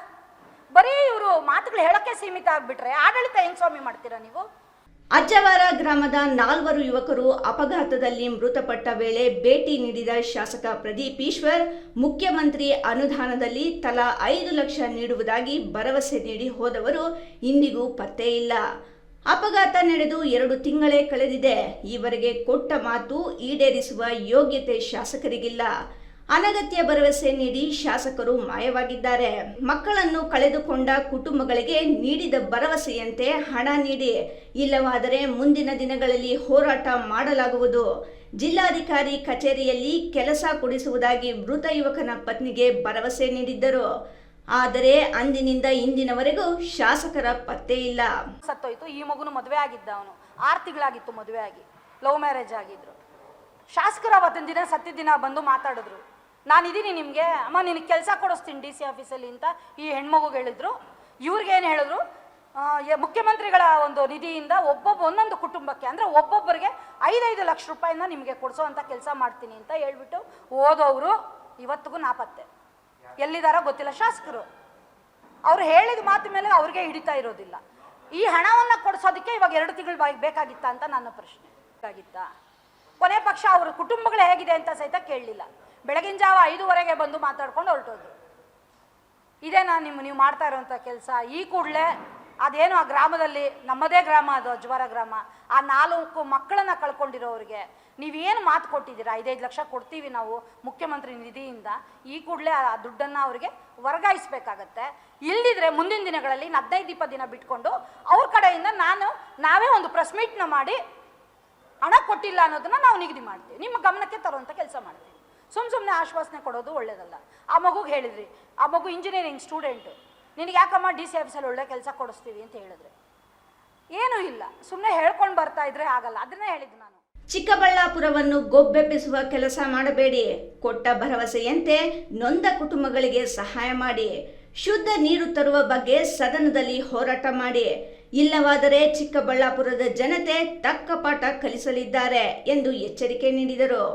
[SPEAKER 4] ಬರೀ ಇವರು ಮಾತುಗಳು ಹೇಳೋಕ್ಕೆ ಸೀಮಿತ ಆಗಿಬಿಟ್ರೆ ಆಡಳಿತ ಹೆಂಗ್ ಸ್ವಾಮಿ ಮಾಡ್ತೀರಾ ನೀವು?
[SPEAKER 2] ಅಜ್ಜವಾರ ಗ್ರಾಮದ 4 ಯುವಕರು ಅಪಘಾತದಲ್ಲಿ ಮೃತಪಟ್ಟ ವೇಳೆ ಭೇಟಿ ನೀಡಿದ ಶಾಸಕ ಪ್ರದೀಪ್ ಈಶ್ವರ್ ಮುಖ್ಯಮಂತ್ರಿ ಅನುದಾನದಲ್ಲಿ ತಲಾ 5 ಲಕ್ಷ ನೀಡುವುದಾಗಿ ಭರವಸೆ ನೀಡಿ ಹೋದವರು ಇಂದಿಗೂ ಪತ್ತೆ ಇಲ್ಲ. ಅಪಘಾತ ನಡೆದು 2 ತಿಂಗಳೇ ಕಳೆದಿದೆ. ಈವರೆಗೆ ಕೊಟ್ಟ ಮಾತು ಈಡೇರಿಸುವ ಯೋಗ್ಯತೆ ಶಾಸಕರಿಗಿಲ್ಲ. ಅನಗತ್ಯ ಭರವಸೆ ನೀಡಿ ಶಾಸಕರು ಮಾಯವಾಗಿದ್ದಾರೆ. ಮಕ್ಕಳನ್ನು ಕಳೆದುಕೊಂಡ ಕುಟುಂಬಗಳಿಗೆ ನೀಡಿದ ಭರವಸೆಯಂತೆ ಹಣ ನೀಡಿ, ಇಲ್ಲವಾದರೆ ಮುಂದಿನ ದಿನಗಳಲ್ಲಿ ಹೋರಾಟ ಮಾಡಲಾಗುವುದು. ಜಿಲ್ಲಾಧಿಕಾರಿ ಕಚೇರಿಯಲ್ಲಿ ಕೆಲಸ ಕೊಡಿಸುವುದಾಗಿ ಮೃತ ಯುವಕನ ಪತ್ನಿಗೆ ಭರವಸೆ ನೀಡಿದ್ದರು. ಆದರೆ ಅಂದಿನಿಂದ ಇಂದಿನವರೆಗೂ ಶಾಸಕರ ಪತ್ತೆ ಇಲ್ಲ.
[SPEAKER 4] ಸತ್ತೋಯ್ತು. ಈ ಮಗುನು ಮದುವೆ ಆಗಿದ್ದ, ಅವನು 6 ತಿಂಗಳಾಗಿತ್ತು ಮದುವೆ ಆಗಿ, ಲವ್ ಮ್ಯಾರೇಜ್ ಆಗಿದ್ರು. ಶಾಸಕರು ಅವತ್ತಿನ ದಿನ ಸತ್ತಿದ ದಿನ ಬಂದು ಮಾತಾಡಿದ್ರು, ನಾನಿದ್ದೀನಿ ನಿಮಗೆ ಅಮ್ಮ, ನಿನಗೆ ಕೆಲಸ ಕೊಡಿಸ್ತೀನಿ DC ಆಫೀಸಲ್ಲಿ ಅಂತ ಈ ಹೆಣ್ಮಗುಗೆ ಹೇಳಿದ್ರು. ಇವ್ರಿಗೇನು ಹೇಳಿದ್ರು, ಮುಖ್ಯಮಂತ್ರಿಗಳ ಒಂದು ನಿಧಿಯಿಂದ ಒಂದೊಂದು ಕುಟುಂಬಕ್ಕೆ ಅಂದರೆ ಒಬ್ಬೊಬ್ಬರಿಗೆ 5-5 ಲಕ್ಷ ರೂಪಾಯಿನ ನಿಮಗೆ ಕೊಡಿಸೋ ಅಂತ ಕೆಲಸ ಮಾಡ್ತೀನಿ ಅಂತ ಹೇಳ್ಬಿಟ್ಟು ಓದೋರು ಇವತ್ತಿಗೂ ನಾಪತ್ತೆ. ಎಲ್ಲಿದಾರೋ ಗೊತ್ತಿಲ್ಲ ಶಾಸಕರು. ಅವ್ರು ಹೇಳಿದ ಮಾತು ಮೇಲೆ ಅವ್ರಿಗೆ ಹಿಡಿತಾ ಇರೋದಿಲ್ಲ. ಈ ಹಣವನ್ನು ಕೊಡಿಸೋದಕ್ಕೆ ಇವಾಗ 2 ತಿಂಗಳು ಬೇಕಾಗಿತ್ತಾ ಅಂತ ನನ್ನ ಪ್ರಶ್ನೆ. ಬೇಕಾಗಿತ್ತಾ? ಕೊನೆ ಪಕ್ಷ ಅವ್ರ ಕುಟುಂಬಗಳು ಹೇಗಿದೆ ಅಂತ ಸಹಿತ ಕೇಳಲಿಲ್ಲ. ಬೆಳಗಿನ ಜಾವ 5:15 ಬಂದು ಮಾತಾಡ್ಕೊಂಡು ಹೊರಟೋದ್ರು. ಇದೇನಾ ನೀವು ಮಾಡ್ತಾ ಇರೋಂಥ ಕೆಲಸ? ಈ ಕೂಡಲೇ ಅದೇನು ಆ ಗ್ರಾಮದಲ್ಲಿ, ನಮ್ಮದೇ ಗ್ರಾಮ ಅದು ಅಜ್ವಾರ ಗ್ರಾಮ, ಆ 4 ಮಕ್ಕಳನ್ನ ಕಳ್ಕೊಂಡಿರೋರಿಗೆ ನೀವೇನು ಮಾತು ಕೊಟ್ಟಿದ್ದೀರಾ? 5-5 ಲಕ್ಷ ಕೊಡ್ತೀವಿ ನಾವು ಮುಖ್ಯಮಂತ್ರಿ ನಿಧಿಯಿಂದ. ಈ ಕೂಡಲೇ ಆ ದುಡ್ಡನ್ನು ಅವರಿಗೆ ವರ್ಗಾಯಿಸಬೇಕಾಗತ್ತೆ. ಇಲ್ದಿದ್ರೆ ಮುಂದಿನ ದಿನಗಳಲ್ಲಿ 15-20 ದಿನ ಬಿಟ್ಕೊಂಡು ಅವ್ರ ಕಡೆಯಿಂದ ನಾವೇ ಒಂದು ಪ್ರೆಸ್ ಮೀಟ್ನ ಮಾಡಿ ಹಣ ಕೊಟ್ಟಿಲ್ಲ ಅನ್ನೋದನ್ನ ನಾವು ನಿಗದಿ ಮಾಡ್ತೀವಿ, ನಿಮ್ಮ ಗಮನಕ್ಕೆ ತರುವಂಥ ಕೆಲಸ ಮಾಡ್ತೀವಿ. ಸುಮ್ಮನೆ ಆಶ್ವಾಸನೆ ಕೊಡೋದು ಒಳ್ಳೇದಲ್ಲ. ಆ ಮಗುಗೆ ಹೇಳಿದ್ರಿ, ಆ ಮಗು ಇಂಜಿನಿಯರಿಂಗ್ ಸ್ಟೂಡೆಂಟು, ನಿನಗೆ ಯಾಕಮ್ಮ DC ಆಫೀಸಲ್ಲಿ ಒಳ್ಳೆ ಕೆಲಸ ಕೊಡಿಸ್ತೀವಿ ಅಂತ ಹೇಳಿದ್ರೆ ಏನೂ ಇಲ್ಲ, ಸುಮ್ಮನೆ ಹೇಳ್ಕೊಂಡು ಬರ್ತಾ ಇದ್ರೆ ಆಗಲ್ಲ. ಅದನ್ನೇ ಹೇಳಿದ್ದು ನಾನು.
[SPEAKER 2] ಚಿಕ್ಕಬಳ್ಳಾಪುರವನ್ನು ಗೊಬ್ಬೆಬ್ಬಿಸುವ ಕೆಲಸ ಮಾಡಬೇಡಿ. ಕೊಟ್ಟ ಭರವಸೆಯಂತೆ ನೊಂದ ಕುಟುಂಬಗಳಿಗೆ ಸಹಾಯ ಮಾಡಿ. ಶುದ್ಧ ನೀರು ತರುವ ಬಗ್ಗೆ ಸದನದಲ್ಲಿ ಹೋರಾಟ ಮಾಡಿ. ಇಲ್ಲವಾದರೆ ಚಿಕ್ಕಬಳ್ಳಾಪುರದ ಜನತೆ ತಕ್ಕ ಪಾಠ ಕಲಿಸಲಿದ್ದಾರೆ ಎಂದು ಎಚ್ಚರಿಕೆ ನೀಡಿದರು.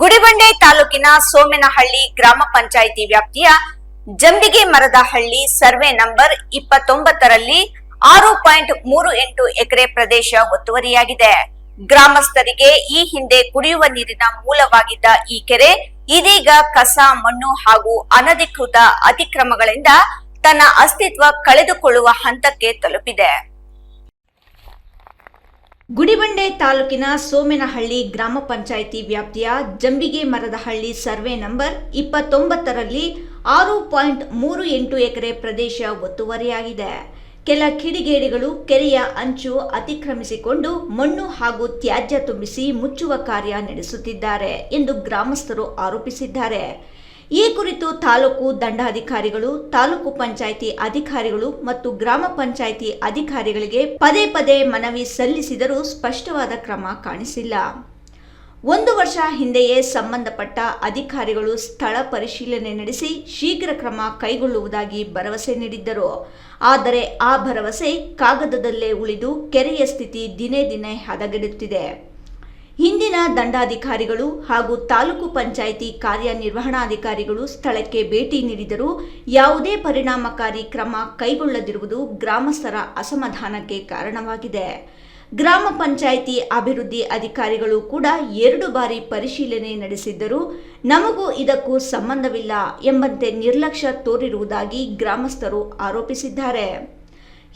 [SPEAKER 1] ಗುಡಿಬಂಡೆ ತಾಲೂಕಿನ ಸೋಮೇನಹಳ್ಳಿ ಗ್ರಾಮ ಪಂಚಾಯಿತಿ ವ್ಯಾಪ್ತಿಯ ಜಂಬಿಗೆ ಮರದಹಳ್ಳಿ ಸರ್ವೆ ನಂಬರ್ 29ರಲ್ಲಿ 6.38 ಎಕರೆ ಪ್ರದೇಶ ಒತ್ತುವರಿಯಾಗಿದೆ. ಗ್ರಾಮಸ್ಥರಿಗೆ ಈ ಹಿಂದೆ ಕುಡಿಯುವ ನೀರಿನ ಮೂಲವಾಗಿದ್ದ ಈ ಕೆರೆ ಇದೀಗ ಕಸ, ಮಣ್ಣು ಹಾಗೂ ಅನಧಿಕೃತ ಅತಿಕ್ರಮಗಳಿಂದ ತನ್ನ ಅಸ್ತಿತ್ವ ಕಳೆದುಕೊಳ್ಳುವ ಹಂತಕ್ಕೆ ತಲುಪಿದೆ.
[SPEAKER 2] ಗುಡಿಬಂಡೆ ತಾಲೂಕಿನ ಸೋಮೇನಹಳ್ಳಿ ಗ್ರಾಮ ಪಂಚಾಯಿತಿ ವ್ಯಾಪ್ತಿಯ ಜಂಬಿಗೆ ಮರದಹಳ್ಳಿ ಸರ್ವೆ ನಂಬರ್ 29ರಲ್ಲಿ 6.38 ಎಕರೆ ಪ್ರದೇಶ ಒತ್ತುವರಿಯಾಗಿದೆ. ಕೆಲ ಕಿಡಿಗೇಡಿಗಳು ಕೆರೆಯ ಅಂಚು ಅತಿಕ್ರಮಿಸಿಕೊಂಡು ಮಣ್ಣು ಹಾಗೂ ತ್ಯಾಜ್ಯ ತುಂಬಿಸಿ ಮುಚ್ಚುವ ಕಾರ್ಯ ನಡೆಸುತ್ತಿದ್ದಾರೆ ಎಂದು ಗ್ರಾಮಸ್ಥರು ಆರೋಪಿಸಿದ್ದಾರೆ. ಈ ಕುರಿತು ತಾಲೂಕು ದಂಡಾಧಿಕಾರಿಗಳು, ತಾಲೂಕು ಪಂಚಾಯಿತಿ ಅಧಿಕಾರಿಗಳು ಮತ್ತು ಗ್ರಾಮ ಪಂಚಾಯಿತಿ ಅಧಿಕಾರಿಗಳಿಗೆ ಪದೇ ಪದೇ ಮನವಿ ಸಲ್ಲಿಸಿದರೂ ಸ್ಪಷ್ಟವಾದ ಕ್ರಮ ಕಾಣಿಸಿಲ್ಲ. 1 ವರ್ಷ ಹಿಂದೆಯೇ ಸಂಬಂಧಪಟ್ಟ ಅಧಿಕಾರಿಗಳು ಸ್ಥಳ ಪರಿಶೀಲನೆ ನಡೆಸಿ ಶೀಘ್ರ ಕ್ರಮ ಕೈಗೊಳ್ಳುವುದಾಗಿ ಭರವಸೆ ನೀಡಿದ್ದರು. ಆದರೆ ಆ ಭರವಸೆ ಕಾಗದದಲ್ಲೇ ಉಳಿದು ಕೆರೆಯ ಸ್ಥಿತಿ ದಿನೇ ದಿನೇ ಹದಗೆಡುತ್ತಿದೆ. ಹಿಂದಿನ ದಂಡಾಧಿಕಾರಿಗಳು ಹಾಗೂ ತಾಲೂಕು ಪಂಚಾಯಿತಿ ಕಾರ್ಯನಿರ್ವಹಣಾಧಿಕಾರಿಗಳು ಸ್ಥಳಕ್ಕೆ ಭೇಟಿ ನೀಡಿದರೂ ಯಾವುದೇ ಪರಿಣಾಮಕಾರಿ ಕ್ರಮ ಕೈಗೊಳ್ಳದಿರುವುದು ಗ್ರಾಮಸ್ಥರ ಅಸಮಾಧಾನಕ್ಕೆ ಕಾರಣವಾಗಿದೆ. ಗ್ರಾಮ ಪಂಚಾಯಿತಿ ಅಭಿವೃದ್ಧಿ ಅಧಿಕಾರಿಗಳು ಕೂಡ 2 ಬಾರಿ ಪರಿಶೀಲನೆ ನಡೆಸಿದ್ದರೂ ನಮಗೂ ಇದಕ್ಕೂ ಸಂಬಂಧವಿಲ್ಲ ಎಂಬಂತೆ ನಿರ್ಲಕ್ಷ್ಯ ತೋರಿರುವುದಾಗಿ ಗ್ರಾಮಸ್ಥರು ಆರೋಪಿಸಿದ್ದಾರೆ.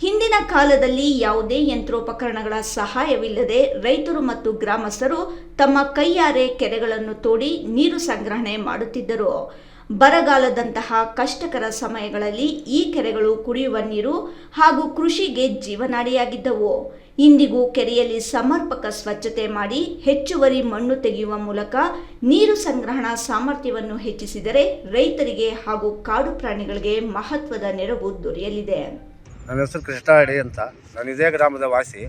[SPEAKER 2] ಹಿಂದಿನ ಕಾಲದಲ್ಲಿ ಯಾವುದೇ ಯಂತ್ರೋಪಕರಣಗಳ ಸಹಾಯವಿಲ್ಲದೆ ರೈತರು ಮತ್ತು ಗ್ರಾಮಸ್ಥರು ತಮ್ಮ ಕೈಯಾರೆ ಕೆರೆಗಳನ್ನು ತೋಡಿ ನೀರು ಸಂಗ್ರಹಣೆ ಮಾಡುತ್ತಿದ್ದರು. ಬರಗಾಲದಂತಹ ಕಷ್ಟಕರ ಸಮಯಗಳಲ್ಲಿ ಈ ಕೆರೆಗಳು ಕುಡಿಯುವ ನೀರು ಹಾಗೂ ಕೃಷಿಗೆ ಜೀವನಾಡಿಯಾಗಿದ್ದವು. ಇಂದಿಗೂ ಕೆರೆಯಲ್ಲಿ ಸಮರ್ಪಕ ಸ್ವಚ್ಛತೆ ಮಾಡಿ ಹೆಚ್ಚುವರಿ ಮಣ್ಣು ತೆಗೆಯುವ ಮೂಲಕ ನೀರು ಸಂಗ್ರಹಣಾ ಸಾಮರ್ಥ್ಯವನ್ನು ಹೆಚ್ಚಿಸಿದರೆ ರೈತರಿಗೆ ಹಾಗೂ ಕಾಡು ಪ್ರಾಣಿಗಳಿಗೆ ಮಹತ್ವದ ನೆರವು ದೊರೆಯಲಿದೆ.
[SPEAKER 5] ನನ್ನ ಹೆಸರು ಕೃಷ್ಣ ಅಡಿ ಅಂತ. ನಾನು ಇದೇ ಗ್ರಾಮದ ವಾಸಿ.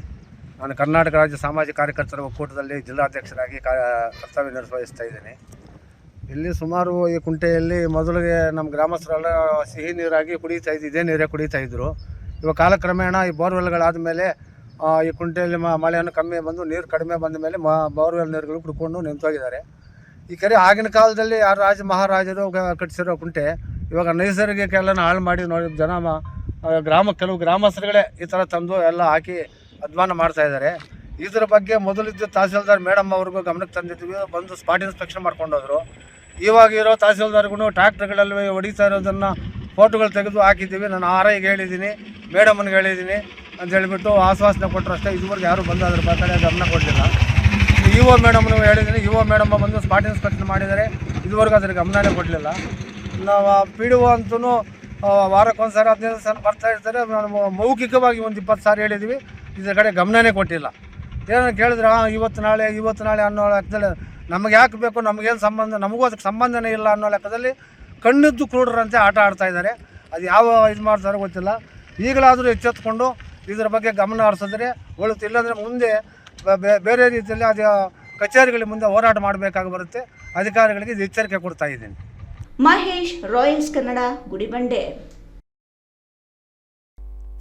[SPEAKER 5] ನಾನು ಕರ್ನಾಟಕ ರಾಜ್ಯ ಸಾಮಾಜಿಕ ಕಾರ್ಯಕರ್ತರ ಒಕ್ಕೂಟದಲ್ಲಿ ಜಿಲ್ಲಾಧ್ಯಕ್ಷರಾಗಿ ಕರ್ತವ್ಯ ನಿರ್ವಹಿಸ್ತಾ ಇದ್ದೇನೆ. ಇಲ್ಲಿ ಸುಮಾರು ಈ ಕುಂಟೆಯಲ್ಲಿ ಮೊದಲಿಗೆ ನಮ್ಮ ಗ್ರಾಮಸ್ಥರೆಲ್ಲ ಸಿಹಿ ನೀರಾಗಿ ಇದೇ ನೀರೇ ಕುಡಿತಾ ಇದ್ದರು. ಇವಾಗ ಕಾಲಕ್ರಮೇಣ ಈ ಬೋರ್ವೆಲ್ಗಳಾದ ಮೇಲೆ ಈ ಕುಂಟೆಯಲ್ಲಿ ಮಳೆಯನ್ನು ಕಮ್ಮಿ ಬಂದು ನೀರು ಕಡಿಮೆ ಬಂದ ಮೇಲೆ ಬೋರ್ವೆಲ್ ನೀರುಗಳು ಕುಡ್ಕೊಂಡು ನಿಂತೋಗಿದ್ದಾರೆ. ಈ ಕೆರೆ ಆಗಿನ ಕಾಲದಲ್ಲಿ ಯಾರು ಮಹಾರಾಜರು ಕಟ್ಟಿಸಿರೋ ಕುಂಟೆ ಇವಾಗ ನೈಸರ್ಗಿಕ ಎಲ್ಲ ಹಾಳು ಮಾಡಿ ನೋಡಿ ಕೆಲವು ಗ್ರಾಮಸ್ಥರುಗಳೇ ಈ ಥರ ತಂದು ಎಲ್ಲ ಹಾಕಿ ಅಧ್ವಾನ ಮಾಡ್ತಾ ಇದ್ದಾರೆ. ಇದರ ಬಗ್ಗೆ ಮೊದಲಿದ್ದು ತಹಸೀಲ್ದಾರ್ ಮೇಡಮ್ ಅವ್ರಿಗೂ ಗಮನಕ್ಕೆ ತಂದಿದ್ವಿ. ಬಂದು ಸ್ಪಾಟ್ ಇನ್ಸ್ಪೆಕ್ಷನ್ ಮಾಡ್ಕೊಂಡೋದ್ರು. ಇವಾಗ ಇರೋ ತಹಸೀಲ್ದಾರ್ಗೂ ಟ್ರ್ಯಾಕ್ಟರ್ಗಳಲ್ಲಿ ಹೊಡಿತಾ ಇರೋದನ್ನು ಫೋಟೋಗಳು ತೆಗೆದು ಹಾಕಿದ್ದೀವಿ. ನಾನು RIಗೆ ಹೇಳಿದ್ದೀನಿ, ಮೇಡಮ್ನಿಗೆ ಹೇಳಿದ್ದೀನಿ ಅಂತ ಹೇಳಿಬಿಟ್ಟು ಆಶ್ವಾಸನೆ ಕೊಟ್ಟರು ಅಷ್ಟೇ. ಇದುವರೆಗೆ ಯಾರು ಬಂದು ಅದ್ರ ಬಗ್ಗೆ ಗಮನ ಕೊಡಲಿಲ್ಲ. EO ಮೇಡಮ್ನು ಹೇಳಿದ್ದೀನಿ, EO ಮೇಡಮ್ಮ ಬಂದು ಸ್ಪಾಟ್ ಇನ್ಸ್ಪೆಕ್ಷನ್ ಮಾಡಿದ್ದಾರೆ. ಇದುವರೆಗೂ ಅದ್ರ ಗಮನನೇ ಕೊಡಲಿಲ್ಲ. ನಾವು PDO ಅಂತೂ ವಾರಕ್ಕೊಂದು ಸಾರಿ 15 ಸಾರಿ ಬರ್ತಾ ಇರ್ತಾರೆ. ನಾವು ಮೌಖಿಕವಾಗಿ ಒಂದು 20 ಸಾರಿ ಹೇಳಿದ್ದೀವಿ, ಇದ್ರ ಕಡೆ ಗಮನನೇ ಕೊಟ್ಟಿಲ್ಲ. ಏನೋ ಕೇಳಿದ್ರೆ ಇವತ್ತು ನಾಳೆ ಅನ್ನೋ ಲೆಕ್ಕದಲ್ಲಿ ನಮಗೆ ಯಾಕೆ ಬೇಕು, ನಮಗೇನು ಸಂಬಂಧ, ನಮಗೂ ಅದಕ್ಕೆ ಸಂಬಂಧನೇ ಇಲ್ಲ ಅನ್ನೋ ಲೆಕ್ಕದಲ್ಲಿ ಕಣ್ಣಿದ್ದು ಕ್ರೂಡರಂತೆ ಆಟ ಆಡ್ತಾ ಇದ್ದಾರೆ. ಅದು ಯಾವ ಇದು ಮಾಡ್ತಾರೋ ಗೊತ್ತಿಲ್ಲ. ಈಗಲಾದರೂ ಎಚ್ಚೆತ್ತುಕೊಂಡು ಇದರ ಬಗ್ಗೆ ಗಮನ ಹರಿಸಿದ್ರೆ ಒಳಿತು. ಇಲ್ಲಾಂದರೆ ಮುಂದೆ ಬೇರೆ ರೀತಿಯಲ್ಲಿ ಅದು ಕಚೇರಿಗಳ ಮುಂದೆ ಹೋರಾಟ ಮಾಡಬೇಕಾಗಿ ಬರುತ್ತೆ. ಅಧಿಕಾರಿಗಳಿಗೆ ಇದು ಎಚ್ಚರಿಕೆ ಕೊಡ್ತಾ ಇದ್ದೀನಿ.
[SPEAKER 2] ಮಹೇಶ್, ರಾಯಲ್ಸ್ ಕನ್ನಡ, ಗುಡಿಬಂಡೆ.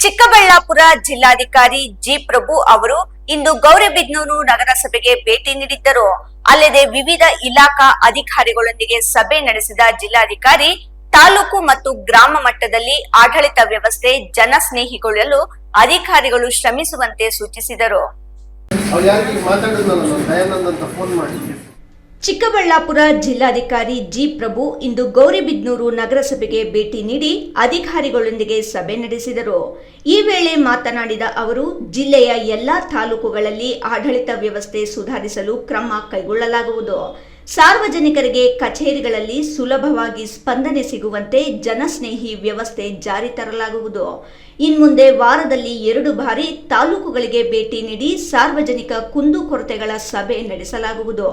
[SPEAKER 1] ಚಿಕ್ಕಬಳ್ಳಾಪುರ ಜಿಲ್ಲಾಧಿಕಾರಿ ಜಿ ಪ್ರಭು ಅವರು ಇಂದು ಗೌರಿಬಿದನೂರು ನಗರಸಭೆಗೆ ಭೇಟಿ ನೀಡಿದ್ದರು. ಅಲ್ಲದೆ ವಿವಿಧ ಇಲಾಖಾ ಅಧಿಕಾರಿಗಳೊಂದಿಗೆ ಸಭೆ ನಡೆಸಿದ ಜಿಲ್ಲಾಧಿಕಾರಿ ತಾಲೂಕು ಮತ್ತು ಗ್ರಾಮ ಮಟ್ಟದಲ್ಲಿ ಆಡಳಿತ ವ್ಯವಸ್ಥೆ ಜನಸ್ನೇಹಿಗೊಳ್ಳಲು ಅಧಿಕಾರಿಗಳು ಶ್ರಮಿಸುವಂತೆ ಸೂಚಿಸಿದರು.
[SPEAKER 2] ಚಿಕ್ಕಬಳ್ಳಾಪುರ ಜಿಲ್ಲಾಧಿಕಾರಿ ಜಿ ಪ್ರಭು ಇಂದು ಗೌರಿಬಿದನೂರು ನಗರಸಭೆಗೆ ಭೇಟಿ ನೀಡಿ ಅಧಿಕಾರಿಗಳೊಂದಿಗೆ ಸಭೆ ನಡೆಸಿದರು. ಈ ವೇಳೆ ಮಾತನಾಡಿದ ಅವರು, ಜಿಲ್ಲೆಯ ಎಲ್ಲಾ ತಾಲೂಕುಗಳಲ್ಲಿ ಆಡಳಿತ ವ್ಯವಸ್ಥೆ ಸುಧಾರಿಸಲು ಕ್ರಮ ಕೈಗೊಳ್ಳಲಾಗುವುದು. ಸಾರ್ವಜನಿಕರಿಗೆ ಕಚೇರಿಗಳಲ್ಲಿ ಸುಲಭವಾಗಿ ಸ್ಪಂದನೆ ಸಿಗುವಂತೆ ಜನಸ್ನೇಹಿ ವ್ಯವಸ್ಥೆ ಜಾರಿ ತರಲಾಗುವುದು. ಇನ್ಮುಂದೆ ವಾರದಲ್ಲಿ 2 ಬಾರಿ ತಾಲೂಕುಗಳಿಗೆ ಭೇಟಿ ನೀಡಿ ಸಾರ್ವಜನಿಕ ಕುಂದುಕೊರತೆಗಳ ಸಭೆ ನಡೆಸಲಾಗುವುದು.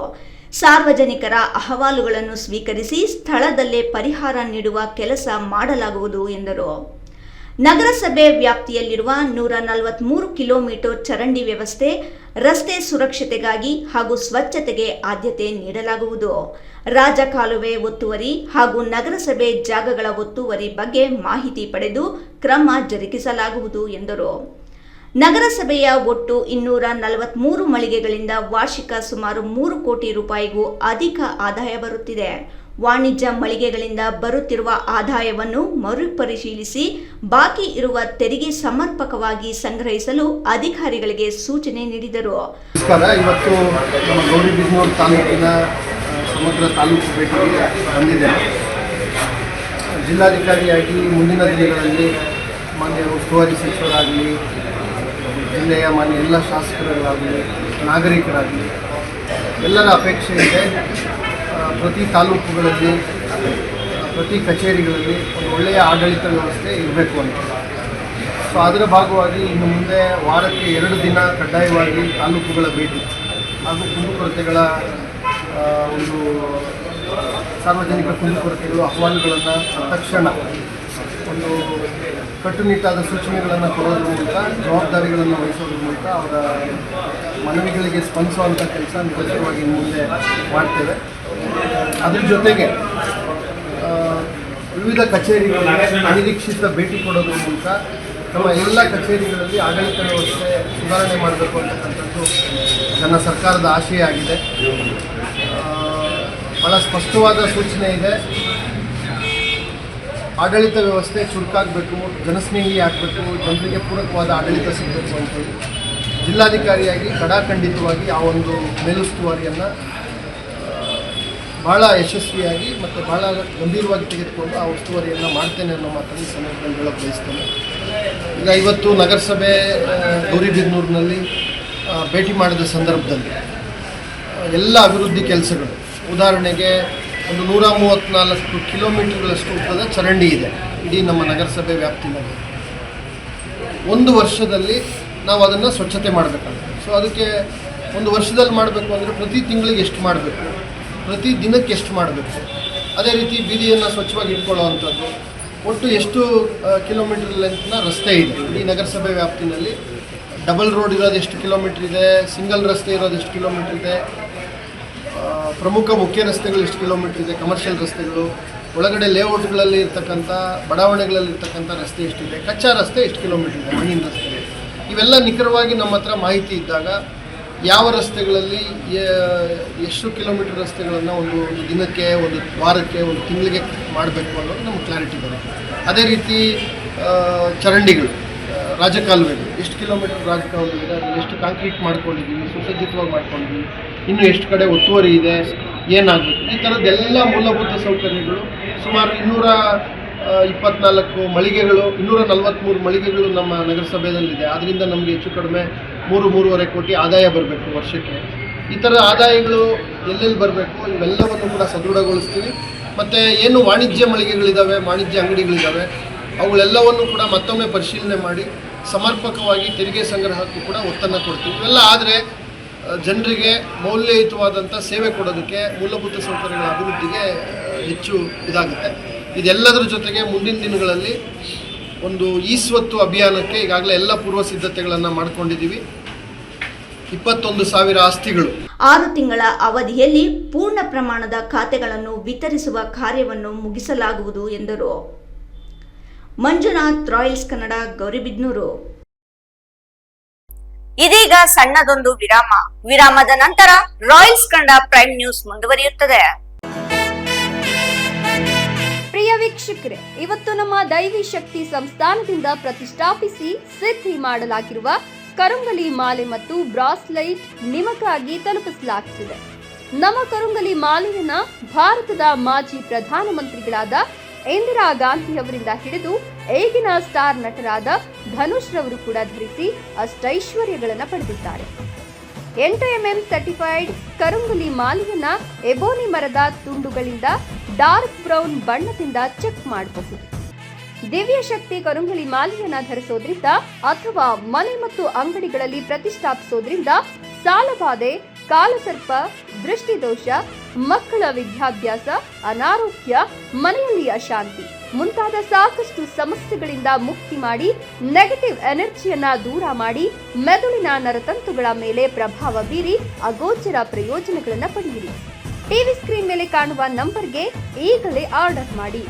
[SPEAKER 2] ಸಾರ್ವಜನಿಕರ ಅಹವಾಲುಗಳನ್ನು ಸ್ವೀಕರಿಸಿ ಸ್ಥಳದಲ್ಲೇ ಪರಿಹಾರ ನೀಡುವ ಕೆಲಸ ಮಾಡಲಾಗುವುದು ಎಂದರು. ನಗರಸಭೆ ವ್ಯಾಪ್ತಿಯಲ್ಲಿರುವ 143 ಕಿಲೋಮೀಟರ್ ಚರಂಡಿ ವ್ಯವಸ್ಥೆ, ರಸ್ತೆ ಸುರಕ್ಷತೆಗಾಗಿ ಹಾಗೂ ಸ್ವಚ್ಛತೆಗೆ ಆದ್ಯತೆ ನೀಡಲಾಗುವುದು. ರಾಜಕಾಲುವೆ ಒತ್ತುವರಿ ಹಾಗೂ ನಗರಸಭೆ ಜಾಗಗಳ ಒತ್ತುವರಿ ಬಗ್ಗೆ ಮಾಹಿತಿ ಪಡೆದು ಕ್ರಮ ಜರುಗಿಸಲಾಗುವುದು ಎಂದರು. ನಗರಸಭೆಯ ಒಟ್ಟು 243 ಮಳಿಗೆಗಳಿಂದ ವಾರ್ಷಿಕ ಸುಮಾರು 3 ಕೋಟಿ ರೂಪಾಯಿಗೂ ಅಧಿಕ ಆದಾಯ ಬರುತ್ತಿದೆ. ವಾಣಿಜ್ಯ ಮಳಿಗೆಗಳಿಂದ ಬರುತ್ತಿರುವ ಆದಾಯವನ್ನು ಮರುಪರಿಶೀಲಿಸಿ ಬಾಕಿ ಇರುವ ತೆರಿಗೆ ಸಮರ್ಪಕವಾಗಿ ಸಂಗ್ರಹಿಸಲು ಅಧಿಕಾರಿಗಳಿಗೆ ಸೂಚನೆ ನೀಡಿದರು.
[SPEAKER 6] ನಮಸ್ಕಾರ. ಇವತ್ತು ನಮ್ಮ ಗೌರಿಬಿದನೂರು ತಾಲೂಕಿನ ಸಮಗ್ರ ತಾಲೂಕು ಭೇಟಿಗೆ ಬಂದಿದ್ದೇನೆ. ಜಿಲ್ಲಾಧಿಕಾರಿಯಾಗಿ ಮುಂದಿನ ದಿನಗಳಲ್ಲಿ ಮಾನ್ಯ ಉಸ್ತುವಾರಿ ಸಚಿವರಾಗಲಿ, ಜಿಲ್ಲೆಯ ಮಾನ್ಯ ಎಲ್ಲ ಶಾಸಕರುಗಳಾಗಲಿ, ನಾಗರಿಕರಾಗಲಿ ಎಲ್ಲರ ಅಪೇಕ್ಷೆ ಇದೆ. ಪ್ರತಿ ತಾಲೂಕುಗಳಲ್ಲಿ, ಪ್ರತಿ ಕಚೇರಿಗಳಲ್ಲಿ ಒಂದು ಒಳ್ಳೆಯ ಆಡಳಿತ ವ್ಯವಸ್ಥೆ ಇರಬೇಕು ಅಂತ. ಸೊ ಅದರ ಭಾಗವಾಗಿ ಇನ್ನು ಮುಂದೆ ವಾರಕ್ಕೆ 2 ದಿನ ಕಡ್ಡಾಯವಾಗಿ ತಾಲೂಕುಗಳ ಭೇಟಿ ಹಾಗೂ ಕುಂದುಕೊರತೆಗಳ ಒಂದು ಸಾರ್ವಜನಿಕ ಕುಂದುಕೊರತೆಗಳು ಅಹವಾಲುಗಳನ್ನು ತಕ್ಷಣ ಒಂದು ಕಟ್ಟುನಿಟ್ಟಾದ ಸೂಚನೆಗಳನ್ನು ಕೊಡೋದ್ರ ಮೂಲಕ, ಜವಾಬ್ದಾರಿಗಳನ್ನು ವಹಿಸೋದ್ರ ಮೂಲಕ ಅವರ ಮನವಿಗಳಿಗೆ ಸ್ಪಂದಿಸುವಂಥ ಕೆಲಸ ನಿರಂತರವಾಗಿ ಮುಂದೆ ಮಾಡ್ತೇವೆ. ಅದ್ರ ಜೊತೆಗೆ ವಿವಿಧ ಕಚೇರಿಗಳಿಗೆ ಅನಿರೀಕ್ಷಿತ ಭೇಟಿ ಕೊಡೋದ್ರ ಮೂಲಕ ನಮ್ಮ ಎಲ್ಲ ಕಚೇರಿಗಳಲ್ಲಿ ಆಡಳಿತ ವ್ಯವಸ್ಥೆ ಸುಧಾರಣೆ ಮಾಡಬೇಕು ಅಂತಕ್ಕಂಥದ್ದು ನನ್ನ ಸರ್ಕಾರದ ಆಶಯ ಆಗಿದೆ. ಭಾಳ ಸ್ಪಷ್ಟವಾದ ಸೂಚನೆ ಇದೆ. ಆಡಳಿತ ವ್ಯವಸ್ಥೆ ಚುರುಕಾಗಬೇಕು, ಜನಸ್ನೇಹಿ ಆಗಬೇಕು, ಜನರಿಗೆ ಪೂರಕವಾದ ಆಡಳಿತ ಸಿಗಬೇಕು ಅಂತೇಳಿ ಜಿಲ್ಲಾಧಿಕಾರಿಯಾಗಿ ಖಡಾಖಂಡಿತವಾಗಿ ಆ ಒಂದು ಮೇಲುಸ್ತುವಾರಿಯನ್ನು ಭಾಳ ಯಶಸ್ವಿಯಾಗಿ ಮತ್ತು ಭಾಳ ಗಂಭೀರವಾಗಿ ತೆಗೆದುಕೊಂಡು ಆ ಉಸ್ತುವಾರಿಯನ್ನು ಮಾಡ್ತೇನೆ ಅನ್ನೋ ಮಾತನ್ನು ಈ ಸಂದರ್ಭದಲ್ಲಿ ಹೇಳಕ್ಕೆ ಬಯಸ್ತೇನೆ. ಈಗ ಇವತ್ತು ನಗರಸಭೆ ಗೌರಿಬಿದನೂರಿನಲ್ಲಿ ಭೇಟಿ ಮಾಡಿದ ಸಂದರ್ಭದಲ್ಲಿ ಎಲ್ಲ ಅಭಿವೃದ್ಧಿ ಕೆಲಸಗಳು, ಉದಾಹರಣೆಗೆ ಒಂದು 134 ಕಿಲೋಮೀಟರ್ಗಳಷ್ಟು ಉದ್ದದ ಚರಂಡಿ ಇದೆ ಇಡೀ ನಮ್ಮ ನಗರಸಭೆ ವ್ಯಾಪ್ತಿನಲ್ಲಿ. 1 ವರ್ಷದಲ್ಲಿ ನಾವು ಅದನ್ನು ಸ್ವಚ್ಛತೆ ಮಾಡಬೇಕಾಗುತ್ತೆ. ಸೊ ಅದಕ್ಕೆ 1 ವರ್ಷದಲ್ಲಿ ಮಾಡಬೇಕು ಅಂದರೆ ಪ್ರತಿ ತಿಂಗಳಿಗೆ ಎಷ್ಟು ಮಾಡಬೇಕು, ಪ್ರತಿ ದಿನಕ್ಕೆ ಎಷ್ಟು ಮಾಡಬೇಕು, ಅದೇ ರೀತಿ ಬೀದಿಯನ್ನು ಸ್ವಚ್ಛವಾಗಿ ಇಟ್ಕೊಳ್ಳೋವಂಥದ್ದು. ಒಟ್ಟು ಎಷ್ಟು ಕಿಲೋಮೀಟರ್ ಲೆಂತ್ನ ರಸ್ತೆ ಇದೆ ಇಡೀ ನಗರಸಭೆ ವ್ಯಾಪ್ತಿನಲ್ಲಿ. ಡಬಲ್ ರೋಡ್ ಇರೋದು ಎಷ್ಟು ಕಿಲೋಮೀಟ್ರ್ ಇದೆ, ಸಿಂಗಲ್ ರಸ್ತೆ ಇರೋದು ಎಷ್ಟು ಕಿಲೋಮೀಟ್ರ್ ಇದೆ, ಪ್ರಮುಖ ಮುಖ್ಯ ರಸ್ತೆಗಳು ಎಷ್ಟು ಕಿಲೋಮೀಟ್ರ್ ಇದೆ, ಕಮರ್ಷಿಯಲ್ ರಸ್ತೆಗಳು, ಒಳಗಡೆ ಲೇಔಟ್ಗಳಲ್ಲಿ ಇರ್ತಕ್ಕಂಥ ಬಡಾವಣೆಗಳಲ್ಲಿ ಇರ್ತಕ್ಕಂಥ ರಸ್ತೆ ಎಷ್ಟಿದೆ, ಕಚ್ಚಾ ರಸ್ತೆ ಎಷ್ಟು ಕಿಲೋಮೀಟ್ರ್ ಇದೆ, ಮಣ್ಣಿನ ರಸ್ತೆ, ಇವೆಲ್ಲ ನಿಖರವಾಗಿ ನಮ್ಮ ಹತ್ರ ಮಾಹಿತಿ ಇದ್ದಾಗ ಯಾವ ರಸ್ತೆಗಳಲ್ಲಿ ಎಷ್ಟು ಕಿಲೋಮೀಟರ್ ರಸ್ತೆಗಳನ್ನು ಒಂದು ದಿನಕ್ಕೆ, ಒಂದು ವಾರಕ್ಕೆ, ಒಂದು ತಿಂಗಳಿಗೆ ಮಾಡಬೇಕು ಅನ್ನೋದು ನಮ್ಗೆ ಕ್ಲಾರಿಟಿ ಬರುತ್ತೆ. ಅದೇ ರೀತಿ ಚರಂಡಿಗಳು, ರಾಜಕಾಲುವೆಗಳು, ಎಷ್ಟು ಕಿಲೋಮೀಟರ್ ರಾಜಕಾಲುವೆ ಇದೆ, ಅದನ್ನು ಎಷ್ಟು ಕಾಂಕ್ರೀಟ್ ಮಾಡ್ಕೊಂಡಿದ್ದೀವಿ, ಸುಸಜ್ಜಿತವಾಗಿ ಮಾಡ್ಕೊಂಡಿದ್ದೀವಿ, ಇನ್ನೂ ಎಷ್ಟು ಕಡೆ ಒತ್ತುವರಿ ಇದೆ, ಏನಾಗಬೇಕು, ಈ ಥರದ್ದೆಲ್ಲ ಮೂಲಭೂತ ಸೌಕರ್ಯಗಳು. ಸುಮಾರು 224 ಮಳಿಗೆಗಳು, 243 ಮಳಿಗೆಗಳು ನಮ್ಮ ನಗರಸಭೆಯಲ್ಲಿದೆ. ಆದ್ದರಿಂದ ನಮಗೆ ಹೆಚ್ಚು ಕಡಿಮೆ 3-3.5 ಕೋಟಿ ಆದಾಯ ಬರಬೇಕು ವರ್ಷಕ್ಕೆ. ಈ ಥರ ಆದಾಯಗಳು ಎಲ್ಲೆಲ್ಲಿ ಬರಬೇಕು ಇವೆಲ್ಲವನ್ನು ಕೂಡ ಸದೃಢಗೊಳಿಸ್ತೀವಿ. ಮತ್ತು ಏನು ವಾಣಿಜ್ಯ ಮಳಿಗೆಗಳಿದ್ದಾವೆ, ವಾಣಿಜ್ಯ ಅಂಗಡಿಗಳಿದ್ದಾವೆ, ಅವುಗಳೆಲ್ಲವನ್ನು ಕೂಡ ಮತ್ತೊಮ್ಮೆ ಪರಿಶೀಲನೆ ಮಾಡಿ ಸಮರ್ಪಕವಾಗಿ ತೆರಿಗೆ ಸಂಗ್ರಹಕ್ಕೂ ಕೂಡ ಒತ್ತನ್ನು ಕೊಡ್ತೀವಿ. ಇವೆಲ್ಲ ಆದರೆ ಜನರಿಗೆ ಮೌಲ್ಯಯುತವಾದಂಥ ಸೇವೆ ಕೊಡೋದಕ್ಕೆ, ಮೂಲಭೂತ ಸೌಕರ್ಯಗಳ ಅಭಿವೃದ್ಧಿಗೆ ಹೆಚ್ಚು ಇದಾಗುತ್ತೆ. ಇದೆಲ್ಲದರ ಜೊತೆಗೆ ಮುಂದಿನ ದಿನಗಳಲ್ಲಿ ಒಂದು ಸ್ವತ್ತು ಅಭಿಯಾನಕ್ಕೆ ಈಗಾಗಲೇ ಎಲ್ಲ ಪೂರ್ವ ಸಿದ್ಧತೆಗಳನ್ನು ಮಾಡಿಕೊಂಡಿದ್ದೀವಿ. 21,000 ಆಸ್ತಿಗಳು
[SPEAKER 2] 6 ತಿಂಗಳ ಅವಧಿಯಲ್ಲಿ ಪೂರ್ಣ ಪ್ರಮಾಣದ ಖಾತೆಗಳನ್ನು ವಿತರಿಸುವ ಕಾರ್ಯವನ್ನು ಮುಗಿಸಲಾಗುವುದು ಎಂದರು. ಮಂಜುನಾಥ್, ರಾಯಲ್ಸ್ ಕನ್ನಡ, ಗೌರಿಬಿದನೂರು.
[SPEAKER 1] ಇದೀಗ ಸಣ್ಣದೊಂದು ವಿರಾಮ. ವಿರಾಮದ ನಂತರ ರಾಯಲ್ಸ್ ಕನ್ನಡ ಪ್ರೈಮ್ ನ್ಯೂಸ್ ಮುಂದುವರಿಯುತ್ತದೆ.
[SPEAKER 7] ಪ್ರಿಯ ವೀಕ್ಷಕರೇ, ಇವತ್ತು ನಮ್ಮ ದೈವಿ ಶಕ್ತಿ ಸಂಸ್ಥಾನದಿಂದ ಪ್ರತಿಷ್ಠಾಪಿಸಿ ಸಿದ್ಧಿ ಮಾಡಲಾಗಿರುವ ಕರುಂಗಲಿ ಮಾಲೆ ಮತ್ತು ಬ್ರಾಸ್ಲೈಟ್ ನಿಮಗಾಗಿ ತಲುಪಿಸಲಾಗುತ್ತಿದೆ. ನಮ್ಮ ಕರುಂಗಲಿ ಮಾಲೆಯನ್ನ ಭಾರತದ ಮಾಜಿ ಪ್ರಧಾನಮಂತ್ರಿಗಳಾದ ಇಂದಿರಾ ಗಾಂಧಿ ಅವರಿಂದ ಹಿಡಿದು ಈಗಿನ ಸ್ಟಾರ್ ನಟರಾದ ಧನುಷ್ ರವರು ಕೂಡ ಧರಿಸಿ ಅಷ್ಟೈಶ್ವರ್ಯಗಳನ್ನು ಪಡೆದಿದ್ದಾರೆ. 8mm ಸರ್ಟಿಫೈಡ್ ಕರುಂಗಲಿ ಮಾಲೆಯನ್ನ ಎಬೋನಿ ಮರದ ತುಂಡುಗಳಿಂದ ಡಾರ್ಕ್ ಬ್ರೌನ್ ಬಣ್ಣದಿಂದ ಚೆಕ್ ಮಾಡಬಹುದು. ದಿವ್ಯ ಶಕ್ತಿ ಕರುಂಗಲಿ ಮಾಲೆಯನ್ನ ಧರಿಸೋದ್ರಿಂದ ಅಥವಾ ಮನೆ ಮತ್ತು ಅಂಗಡಿಗಳಲ್ಲಿ ಪ್ರತಿಷ್ಠಾಪಿಸೋದ್ರಿಂದ ಸಾಲಬಾಧೆ, ಕಾಲಸರ್ಪ, ದೃಷ್ಟಿದೋಷ, ಮಕ್ಕಳ ವಿದ್ಯಾಭ್ಯಾಸ, ಅನಾರೋಗ್ಯ, ಮನೆಯಲ್ಲಿ ಅಶಾಂತಿ ಮುಂತಾದ ಸಾಕಷ್ಟು ಸಮಸ್ಯೆಗಳಿಂದ ಮುಕ್ತಿ ಮಾಡಿ ನೆಗೆಟಿವ್ ಎನರ್ಜಿಯನ್ನ ದೂರ ಮಾಡಿ ಮೆದುಳಿನ ನರತಂತುಗಳ ಮೇಲೆ ಪ್ರಭಾವ ಬೀರಿ ಅಗೋಚರ ಪ್ರಯೋಜನಗಳನ್ನು ಪಡೆಯಿರಿ. ಟಿವಿ ಸ್ಕ್ರೀನ್ ಮೇಲೆ ಕಾಣುವ ನಂಬರ್ಗೆ ಈಗಲೇ ಆರ್ಡರ್ ಮಾಡಿ.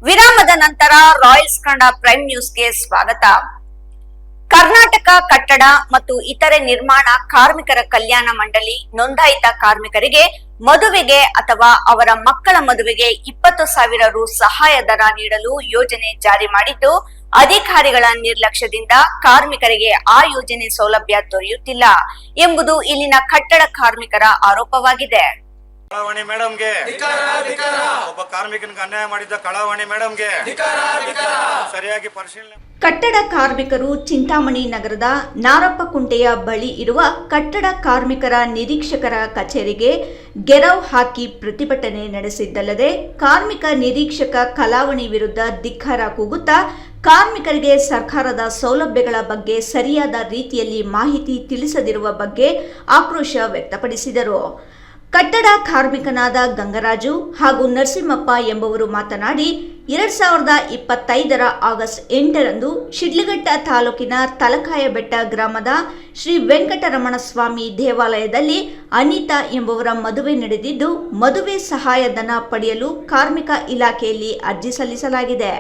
[SPEAKER 1] ವಿರಾಮದ ನಂತರ ರಾಯಲ್ಸ್ ಕನ್ನಡ ಪ್ರೈಮ್ ನ್ಯೂಸ್ಗೆ ಸ್ವಾಗತ. ಕರ್ನಾಟಕ ಕಟ್ಟಡ ಮತ್ತು ಇತರೆ ನಿರ್ಮಾಣ ಕಾರ್ಮಿಕರ ಕಲ್ಯಾಣ ಮಂಡಳಿ ನೋಂದಾಯಿತ ಕಾರ್ಮಿಕರಿಗೆ ಮದುವೆಗೆ ಅಥವಾ ಅವರ ಮಕ್ಕಳ ಮದುವೆಗೆ 20,000 ರು ಸಹಾಯಧನ ನೀಡಲು ಯೋಜನೆ ಜಾರಿ ಮಾಡಿದ್ದು, ಅಧಿಕಾರಿಗಳ ನಿರ್ಲಕ್ಷ್ಯದಿಂದ ಕಾರ್ಮಿಕರಿಗೆ ಆ ಯೋಜನೆ ಸೌಲಭ್ಯ ದೊರೆಯುತ್ತಿಲ್ಲ ಎಂಬುದು ಇಲ್ಲಿನ ಕಟ್ಟಡ ಕಾರ್ಮಿಕರ ಆರೋಪವಾಗಿದೆ.
[SPEAKER 8] ಕಳವಾಣಿ ಮೇಡಮ್ಗೆ ಒಬ್ಬ ಕಾರ್ಮಿಕನಿಗೆ ಅನ್ಯಾಯ ಮಾಡಿದ್ದ ಕಳವಾಣಿ ಮೇಡಮ್ಗೆ ಸರಿಯಾಗಿ ಪರಿಶೀಲನೆ.
[SPEAKER 2] ಕಟ್ಟಡ ಕಾರ್ಮಿಕರು ಚಿಂತಾಮಣಿ ನಗರದ ನಾರಪ್ಪಕುಂಟೆಯ ಬಳಿ ಇರುವ ಕಟ್ಟಡ ಕಾರ್ಮಿಕರ ನಿರೀಕ್ಷಕರ ಕಚೇರಿಗೆ ಗೆರವ್ ಹಾಕಿ ಪ್ರತಿಭಟನೆ ನಡೆಸಿದ್ದಲ್ಲದೆ ಕಾರ್ಮಿಕ ನಿರೀಕ್ಷಕ ಕಲಾವಣಿ ವಿರುದ್ಧ ಧಿಕ್ಕಾರ ಕೂಗುತ್ತಾ ಕಾರ್ಮಿಕರಿಗೆ ಸರ್ಕಾರದ ಸೌಲಭ್ಯಗಳ ಬಗ್ಗೆ ಸರಿಯಾದ ರೀತಿಯಲ್ಲಿ ಮಾಹಿತಿ ತಿಳಿಸದಿರುವ ಬಗ್ಗೆ ಆಕ್ರೋಶ ವ್ಯಕ್ತಪಡಿಸಿದರು. ಕಟ್ಟಡ ಕಾರ್ಮಿಕನಾದ ಗಂಗರಾಜು ಹಾಗೂ ನರಸಿಂಹಪ್ಪ ಎಂಬುವರು ಮಾತನಾಡಿ 2025 ಆಗಸ್ಟ್ 8ರಂದು ಶಿಡ್ಲಘಟ್ಟ ತಾಲೂಕಿನ ತಲಕಾಯಬೆಟ್ಟ ಗ್ರಾಮದ ಶ್ರೀ ವೆಂಕಟರಮಣ ಸ್ವಾಮಿ ದೇವಾಲಯದಲ್ಲಿ ಅನಿತಾ ಎಂಬುವರ ಮದುವೆ ನಡೆದಿದ್ದು, ಮದುವೆ ಸಹಾಯಧನ ಪಡೆಯಲು ಕಾರ್ಮಿಕ ಇಲಾಖೆಯಲ್ಲಿ ಅರ್ಜಿ ಸಲ್ಲಿಸಲಾಗಿದೆ.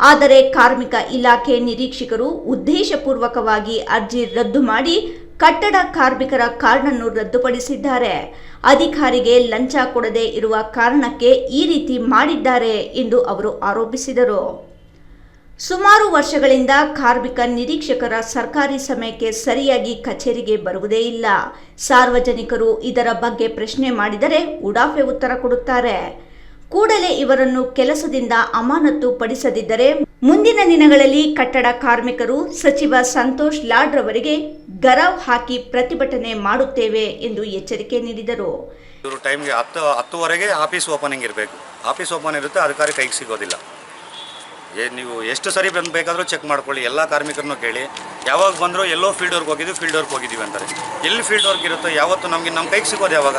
[SPEAKER 2] ಆದರೆ ಕಾರ್ಮಿಕ ಇಲಾಖೆ ನಿರೀಕ್ಷಕರು ಉದ್ದೇಶಪೂರ್ವಕವಾಗಿ ಅರ್ಜಿ ರದ್ದು ಮಾಡಿ ಕಟ್ಟಡ ಕಾರ್ಮಿಕರ ಕಾರ್ಡನ್ನು ರದ್ದುಪಡಿಸಿದ್ದಾರೆ. ಅಧಿಕಾರಿಗೆ ಲಂಚ ಕೊಡದೆ ಇರುವ ಕಾರಣಕ್ಕೆ ಈ ರೀತಿ ಮಾಡಿದ್ದಾರೆ ಎಂದು ಅವರು ಆರೋಪಿಸಿದರು. ಸುಮಾರು ವರ್ಷಗಳಿಂದ ಕಾರ್ಮಿಕ ನಿರೀಕ್ಷಕರ ಸರ್ಕಾರಿ ಸಮಯಕ್ಕೆ ಸರಿಯಾಗಿ ಕಚೇರಿಗೆ ಬರುವುದೇ ಇಲ್ಲ. ಸಾರ್ವಜನಿಕರು ಇದರ ಬಗ್ಗೆ ಪ್ರಶ್ನೆ ಮಾಡಿದರೆ ಉಡಾಫೆ ಉತ್ತರ ಕೊಡುತ್ತಾರೆ. ಕೂಡಲೇ ಇವರನ್ನು ಕೆಲಸದಿಂದ ಅಮಾನತು ಪಡಿಸದಿದ್ದರೆ ಮುಂದಿನ ದಿನಗಳಲ್ಲಿ ಕಟ್ಟಡ ಕಾರ್ಮಿಕರು ಸಚಿವ ಸಂತೋಷ್ ಲಾಡ್ ರವರಿಗೆ ಗರವ್ ಹಾಕಿ ಪ್ರತಿಭಟನೆ ಮಾಡುತ್ತೇವೆ ಎಂದು ಎಚ್ಚರಿಕೆ ನೀಡಿದರು.
[SPEAKER 8] ಇವರು ಟೈಮ್ಗೆ 10:10ವರೆಗೆ ಆಫೀಸ್ ಓಪನಿಂಗ್ ಇರಬೇಕು. ಆಫೀಸ್ ಓಪನ್ ಇರುತ್ತೆ, ಅಧಿಕಾರಿ ಕೈಗೆ ಸಿಗೋದಿಲ್ಲ. ನೀವು ಎಷ್ಟು ಸರಿ ಬೇಕಾದರೂ ಚೆಕ್ ಮಾಡ್ಕೊಳ್ಳಿ. ಎಲ್ಲ ಕಾರ್ಮಿಕರನ್ನು ಕೇಳಿ, ಯಾವಾಗ ಬಂದರೂ ಎಲ್ಲೋ ಫೀಲ್ಡ್ ವರ್ಕ್ ಹೋಗಿದ್ದೀವಿ ಅಂತಾರೆ. ಎಲ್ಲಿ ಫೀಲ್ಡ್ ವರ್ಕ್ ಇರುತ್ತೋ ಯಾವತ್ತು ನಮ್ಮ ಕೈಗೆ ಸಿಗೋದು ಯಾವಾಗ?